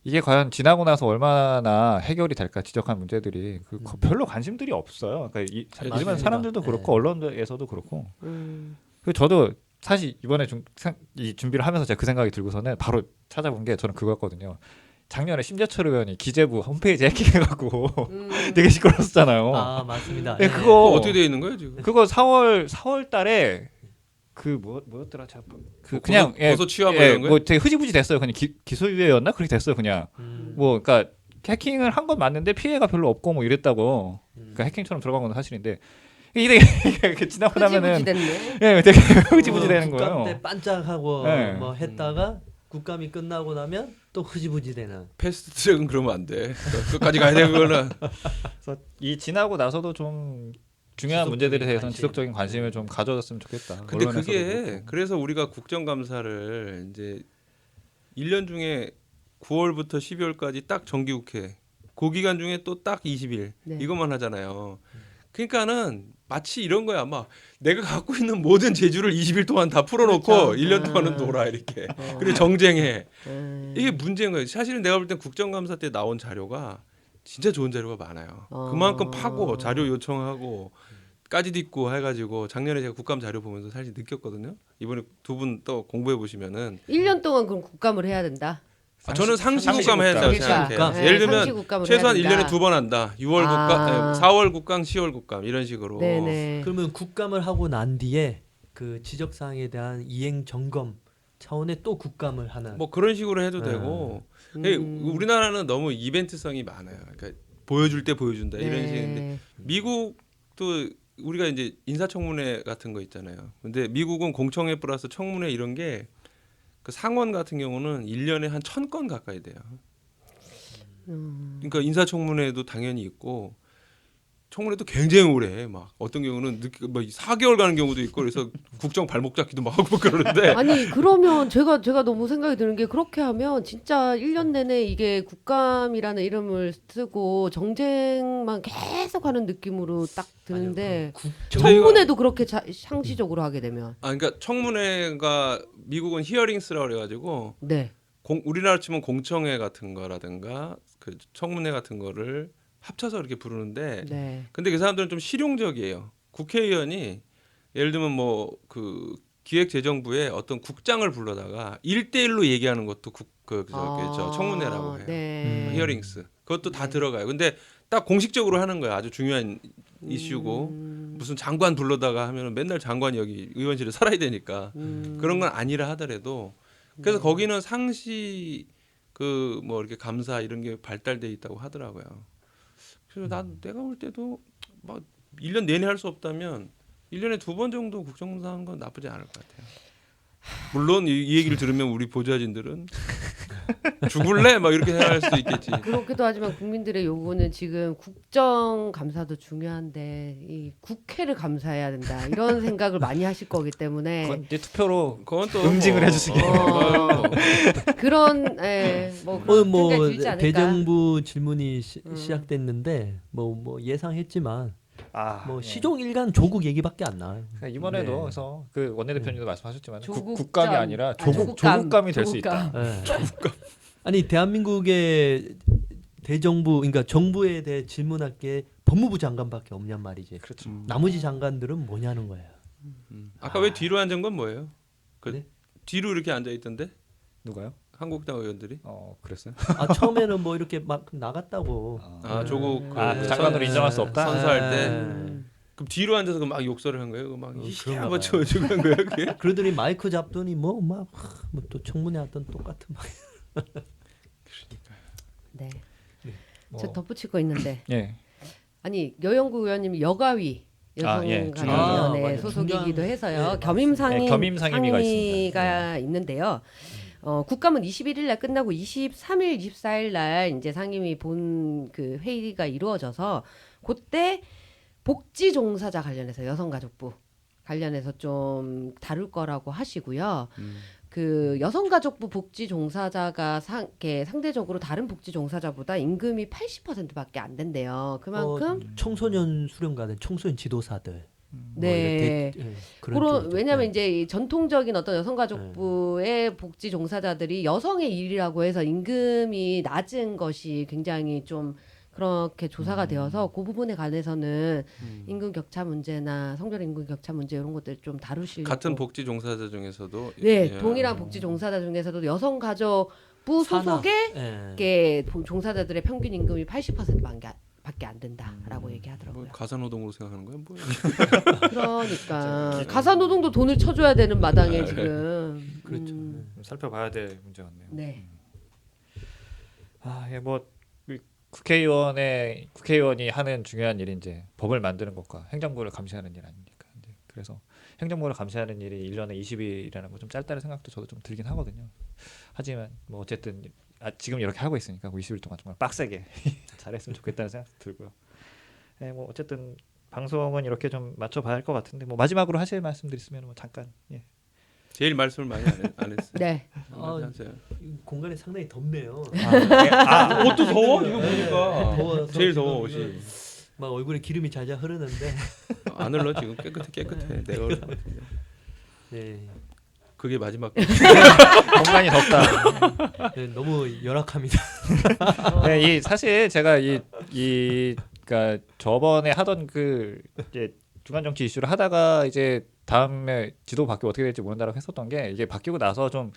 Speaker 1: 이게 과연 지나고 나서 얼마나 해결이 될까 지적한 문제들이 별로 관심들이 없어요. 그러니까 일반 사람들도 그렇고 언론에서도 그렇고. 그리고 저도 사실 이번에 이 준비를 하면서 제가 그 생각이 들고서는 바로 찾아본 게 저는 그거였거든요. 작년에 심재철 의원이 기재부 홈페이지 해킹해갖고 되게 시끄러웠잖아요.
Speaker 3: 맞습니다.
Speaker 1: 네,
Speaker 3: 네.
Speaker 1: 그거
Speaker 2: 어떻게 돼 있는 거예요 지금?
Speaker 1: 그거 4월달에 그 뭐였더라? 그냥
Speaker 2: 고소 취하 뭐 이런 거예요?
Speaker 1: 뭐 되게 흐지부지 됐어요. 그냥 기소유예였나 그렇게 됐어요. 그냥 뭐 그러니까 해킹을 한 건 맞는데 피해가 별로 없고 뭐 이랬다고. 그러니까 해킹처럼 들어간 건 사실인데 이게 지나고 나면은
Speaker 4: 흐지부지 됐네.
Speaker 1: 되게 흐지부지 되는
Speaker 3: 국감
Speaker 1: 거예요.
Speaker 3: 때 반짝하고
Speaker 1: 네.
Speaker 3: 뭐 했다가 국감이 끝나고 나면 또 흐지부지 되는.
Speaker 2: 패스트 트랙은 그러면 안 돼. 끝까지 가야 돼 그거는.
Speaker 1: 그래서 이 지나고 나서도 좀 중요한 문제들에 대해서는 지속적인 관심을 좀 가져줬으면 좋겠다.
Speaker 2: 근데
Speaker 1: 언론에서도
Speaker 2: 그게
Speaker 1: 그렇고.
Speaker 2: 그래서 우리가 국정감사를 이제 1년 중에 9월부터 12월까지 딱 정기국회 그 기간 중에 또 딱 20일
Speaker 4: 네.
Speaker 2: 이것만 하잖아요. 그러니까는 마치 이런 거야. 막 내가 갖고 있는 모든 재주를 20일 동안 다 풀어놓고
Speaker 4: 그렇죠.
Speaker 2: 1년 동안은 놀아 이렇게. 그리고 정쟁해.
Speaker 4: 음.
Speaker 2: 이게 문제인 거예요. 사실은 내가 볼 땐 국정감사 때 나온 자료가 진짜 좋은 자료가 많아요. 그만큼 파고 자료 요청하고 까지 딛고 해가지고 작년에 제가 국감 자료 보면서 사실 느꼈거든요. 이번에 두 분 또 공부해 보시면은
Speaker 4: 1년 동안 그럼 국감을 해야 된다.
Speaker 2: 저는 상시
Speaker 1: 상시
Speaker 2: 국감 해야 된다고
Speaker 1: 국감.
Speaker 2: 생각해요.
Speaker 3: 네,
Speaker 2: 예를 들면
Speaker 4: 상시 국감을
Speaker 2: 최소한
Speaker 4: 해야
Speaker 2: 1년에
Speaker 4: 된다.
Speaker 2: 2번 한다. 6월
Speaker 4: 아.
Speaker 2: 국감, 4월 국감, 10월 국감 이런 식으로.
Speaker 4: 네네.
Speaker 3: 그러면 국감을 하고 난 뒤에 그 지적 사항에 대한 이행 점검 차원의 또 국감을 하는.
Speaker 2: 뭐 그런 식으로 해도
Speaker 3: 네.
Speaker 2: 되고.
Speaker 4: 음.
Speaker 2: 우리나라는 너무 이벤트성이 많아요. 그러니까 보여줄 때 보여준다 이런
Speaker 4: 네.
Speaker 2: 식인데 미국도 우리가 이제 인사청문회 같은 거 있잖아요. 근데 미국은 공청회 플러스 청문회 이런 게 그 상원 같은 경우는 1년에 한 1000건 가까이 돼요. 그러니까 인사청문회도 당연히 있고 청문회도 굉장히 오래 해. 막 어떤 경우는 막 4개월 가는 경우도 있고 그래서 국정 발목 잡기도 막 하고 그러는데
Speaker 4: 아니 그러면 제가 너무 생각이 드는 게 그렇게 하면 진짜 1년 내내 이게 국감이라는 이름을 쓰고 정쟁만 계속 하는 느낌으로 딱 드는데 청문회도 그렇게 상시적으로 하게 되면
Speaker 2: 그러니까 청문회가 미국은 히어링스라고 그래가지고
Speaker 4: 네.
Speaker 2: 우리나라 치면 공청회 같은 거라든가 그 청문회 같은 거를 합쳐서 이렇게 부르는데
Speaker 4: 네.
Speaker 2: 근데 그 사람들은 좀 실용적이에요. 국회의원이 예를 들면 뭐 그 기획재정부에 어떤 국장을 불러다가 1대1로 얘기하는 것도 저 청문회라고 해요.
Speaker 4: 네.
Speaker 2: 히어링스. 그것도 다
Speaker 4: 네.
Speaker 2: 들어가요. 근데 딱 공식적으로 하는 거야. 아주 중요한 이슈고 무슨 장관 불러다가 하면은 맨날 장관이 여기 의원실에 살아야 되니까 그런 건 아니라 하더라도 그래서 거기는 상시 그 뭐 이렇게 감사 이런 게 발달돼 있다고 하더라고요. 그래서 내가 볼 때도 막 1년 내내 할 수 없다면 1년에 2번 정도 국정감사 하는 건 나쁘지 않을 것 같아요. 물론 이 얘기를 들으면 우리 보좌진들은 죽을래 막 이렇게 생각할 수도 있겠지.
Speaker 4: 그렇기도 하지만 국민들의 요구는 지금 국정감사도 중요한데 이 국회를 감사해야 된다 이런 생각을 많이 하실 거기 때문에
Speaker 1: 그건 이제 투표로
Speaker 2: 그건 또
Speaker 1: 응징을
Speaker 2: 뭐,
Speaker 1: 해주시기
Speaker 4: 그런 뭐 그런
Speaker 3: 뭐
Speaker 4: 생각이 들지 않을까.
Speaker 3: 대정부 질문이 시작됐는데 뭐 예상했지만 뭐
Speaker 1: 예.
Speaker 3: 시종일관 조국 얘기밖에 안 나와요.
Speaker 1: 그러니까 이번에도
Speaker 3: 네.
Speaker 1: 그래서 그 원내대표님도 말씀하셨지만
Speaker 4: 조국감.
Speaker 1: 국감이 아니라
Speaker 4: 조국감.
Speaker 1: 조국감이 될 수 있다.
Speaker 3: 네. 아니 대한민국의 대정부 그러니까 정부에 대해 질문할 게 법무부 장관밖에 없냔 말이지.
Speaker 1: 그렇죠.
Speaker 3: 나머지 장관들은 뭐냐는 거예요.
Speaker 2: 아까 왜 뒤로 앉은 건 뭐예요? 그
Speaker 3: 네?
Speaker 2: 뒤로 이렇게 앉아 있던데
Speaker 1: 누가요?
Speaker 2: 한국당 의원들이?
Speaker 1: 그랬어요?
Speaker 3: 처음에는 뭐 이렇게 막 나갔다고.
Speaker 2: 조국 그
Speaker 1: 장관으로 인정할 수 없다.
Speaker 2: 선서할 때
Speaker 4: 음.
Speaker 2: 그럼 뒤로 앉아서 그 막 욕설을 한 거예요? 막
Speaker 3: 그런가
Speaker 2: 한번
Speaker 3: 봐요.
Speaker 2: 쳐주고 한 거예요? 그게?
Speaker 3: 그러더니 마이크 잡더니 뭐 또 청문회 하던 똑같은 말.
Speaker 4: 네.
Speaker 1: 뭐,
Speaker 4: 저 덧붙일 거 있는데
Speaker 1: 예.
Speaker 4: 아니 여영구 의원님이 여가위
Speaker 1: 중요한
Speaker 4: 여성가위원회
Speaker 3: 맞아요.
Speaker 4: 소속이기도
Speaker 3: 중요한-
Speaker 4: 해서요.
Speaker 3: 네,
Speaker 4: 겸임상임
Speaker 1: 네, 겸임상임위가
Speaker 4: 상임위가 있는데요. 국감은 21일 날 끝나고 23일, 24일 날 이제 상임위 본 그 회의가 이루어져서 그때 복지 종사자 관련해서 여성가족부 관련해서 좀 다룰 거라고 하시고요. 그 여성가족부 복지 종사자가 상대적으로 다른 복지 종사자보다 임금이 80%밖에 안 된대요. 그만큼
Speaker 3: 청소년 수련가들, 청소년 지도사들.
Speaker 4: 네.
Speaker 3: 그런 쪽이죠.
Speaker 4: 왜냐하면
Speaker 3: 네.
Speaker 4: 이제 이 전통적인 어떤 여성가족부의 복지 종사자들이 여성의 일이라고 해서 임금이 낮은 것이 굉장히 좀 그렇게 조사가 되어서 그 부분에 관해서는 임금 격차 문제나 성별 임금 격차 문제 이런 것들 좀 다루시려고
Speaker 2: 같은 복지 종사자 중에서도
Speaker 4: 네
Speaker 2: 예.
Speaker 4: 동일한 복지 종사자 중에서도 여성가족부
Speaker 3: 산하.
Speaker 4: 소속의
Speaker 3: 예.
Speaker 4: 종사자들의 평균 임금이 80%밖에 안 된다라고 얘기하더라고요.
Speaker 2: 뭐 가사노동으로 생각하는 거야? 뭐야?
Speaker 4: 그러니까 가사노동도 돈을 쳐줘야 되는 마당에 지금
Speaker 3: 그렇죠.
Speaker 1: 살펴봐야 될 문제 같네요.
Speaker 4: 네.
Speaker 1: 뭐 국회의원이 하는 중요한 일이 이제 법을 만드는 것과 행정부를 감시하는 일 아닙니까? 그래서 행정부를 감시하는 일이 1년에 20일이라는 거 좀 짧다는 생각도 저도 좀 들긴 하거든요. 하지만 뭐 어쨌든 지금 이렇게 하고 있으니까 20일 동안 정말 빡세게 잘했으면 좋겠다는 생각도 들고요. 네, 뭐 어쨌든 방송은 이렇게 좀 맞춰봐야 할 것 같은데 뭐 마지막으로 하실 말씀들 있으면 뭐 잠깐. 예.
Speaker 2: 제일 말씀을 많이 안 했어요.
Speaker 4: 네.
Speaker 2: 하세요.
Speaker 3: 이 공간이 상당히 덥네요.
Speaker 2: 옷도 더워? 이거
Speaker 3: 네,
Speaker 2: 보니까
Speaker 3: 더워서
Speaker 2: 제일 더워
Speaker 3: 지금,
Speaker 2: 옷이.
Speaker 3: 막 얼굴에 기름이 잘잘 흐르는데
Speaker 2: 안 흘러 지금 깨끗해. 내가 흘러.
Speaker 3: 네,
Speaker 2: 그게 마지막.
Speaker 1: 공간이 덥다.
Speaker 3: 네, 너무 열악합니다.
Speaker 1: 네, 이 사실 제가 이 그러니까 저번에 하던 그 이제 중간 정치 이슈를 하다가 이제 다음에 지도 바뀌고 어떻게 될지 모른다라고 했었던 게 이게 바뀌고 나서 좀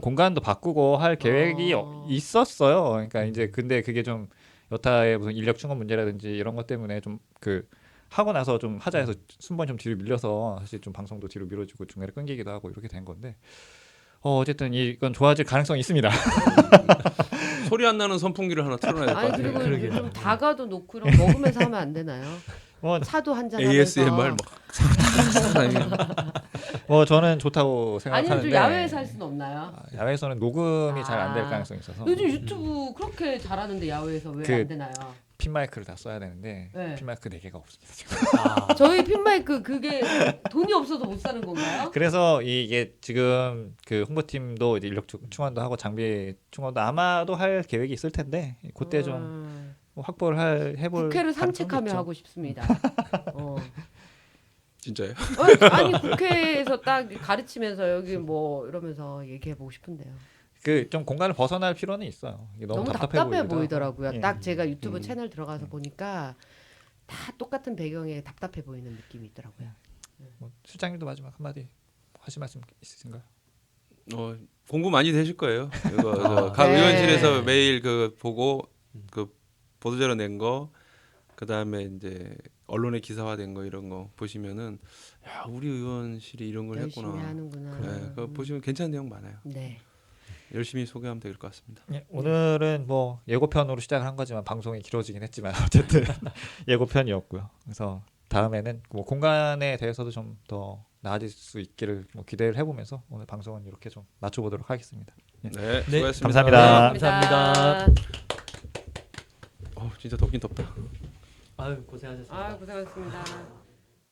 Speaker 1: 공간도 바꾸고 할 계획이 있었어요. 그러니까 이제 근데 그게 좀 여타의 무슨 인력 충원 문제라든지 이런 것 때문에 좀 그 하고 나서 좀 하자 해서 순번이 좀 뒤로 밀려서 사실 좀 방송도 뒤로 미뤄지고 중간에 끊기기도 하고 이렇게 된 건데 어쨌든 이건 좋아질 가능성이 있습니다.
Speaker 2: 소리 안 나는 선풍기를 하나 틀어놔야 될 것
Speaker 4: 아니
Speaker 2: 같아요.
Speaker 4: 그리고 좀 다가도 놓고 이런 거 먹으면서 하면 안 되나요?
Speaker 1: 뭐,
Speaker 4: 차도 한잔 하면서.
Speaker 2: ASMR
Speaker 1: 뭐 저는 좋다고
Speaker 4: 아니면
Speaker 1: 생각하는데
Speaker 4: 좀 야외에서 할 수는 없나요?
Speaker 1: 야외에서는 녹음이 잘 안 될
Speaker 4: 아.
Speaker 1: 가능성이 있어서
Speaker 4: 요즘 유튜브 그렇게 잘하는데 야외에서 왜 안
Speaker 1: 그-
Speaker 4: 되나요?
Speaker 1: 핀 마이크를 다 써야 되는데
Speaker 4: 네.
Speaker 1: 핀 마이크 4개가 없습니다 지금.
Speaker 4: 저희 핀마이크 그게 돈이 없어서 못 사는 건가요?
Speaker 1: 그래서 이게 지금 그 홍보팀도 이제 인력 충원도 하고 장비 충원도 아마도 할 계획이 있을 텐데 그때 좀 확보를 해볼
Speaker 4: 국회를
Speaker 1: 가능성도
Speaker 4: 산책하며
Speaker 1: 있죠.
Speaker 4: 하고 싶습니다.
Speaker 2: 진짜요?
Speaker 4: 아니 국회에서 딱 가르치면서 여기 뭐 이러면서 얘기해 보고 싶은데요.
Speaker 1: 그 좀 공간을 벗어날 필요는 있어요. 이게 너무,
Speaker 4: 너무
Speaker 1: 답답해
Speaker 4: 답답해
Speaker 1: 보이기도
Speaker 4: 보이더라고요.
Speaker 1: 하고. 예.
Speaker 4: 딱 제가 유튜브 채널 들어가서 보니까 다 똑같은 배경에 답답해 보이는 느낌이 있더라고요.
Speaker 1: 뭐 실장님도 마지막 한마디 하실 말씀 있으신가요?
Speaker 2: 공부 많이 되실 거예요. 이거
Speaker 3: 아,
Speaker 2: 각
Speaker 4: 네.
Speaker 2: 의원실에서 매일 그 보고 그 보도자료 낸 거, 그 다음에 이제 언론에 기사화된 거 이런 거 보시면은 야 우리 의원실이 이런 걸
Speaker 4: 열심히
Speaker 2: 했구나.
Speaker 4: 하는구나.
Speaker 2: 네, 그거 보시면 괜찮은 내용 많아요.
Speaker 4: 네.
Speaker 2: 열심히 소개하면 될 것 같습니다.
Speaker 1: 예, 오늘은 뭐 예고편으로 시작을 한 거지만 방송이 길어지긴 했지만 어쨌든 예고편이었고요. 그래서 다음에는 뭐 공간에 대해서도 좀 더 나아질 수 있기를 뭐 기대를 해보면서 오늘 방송은 이렇게 좀 마쳐보도록 하겠습니다. 예.
Speaker 2: 네,
Speaker 3: 네,
Speaker 2: 수고하셨습니다.
Speaker 1: 감사합니다.
Speaker 2: 진짜 덥긴 덥다.
Speaker 3: 아유 고생하셨습니다.
Speaker 4: 고생하셨습니다.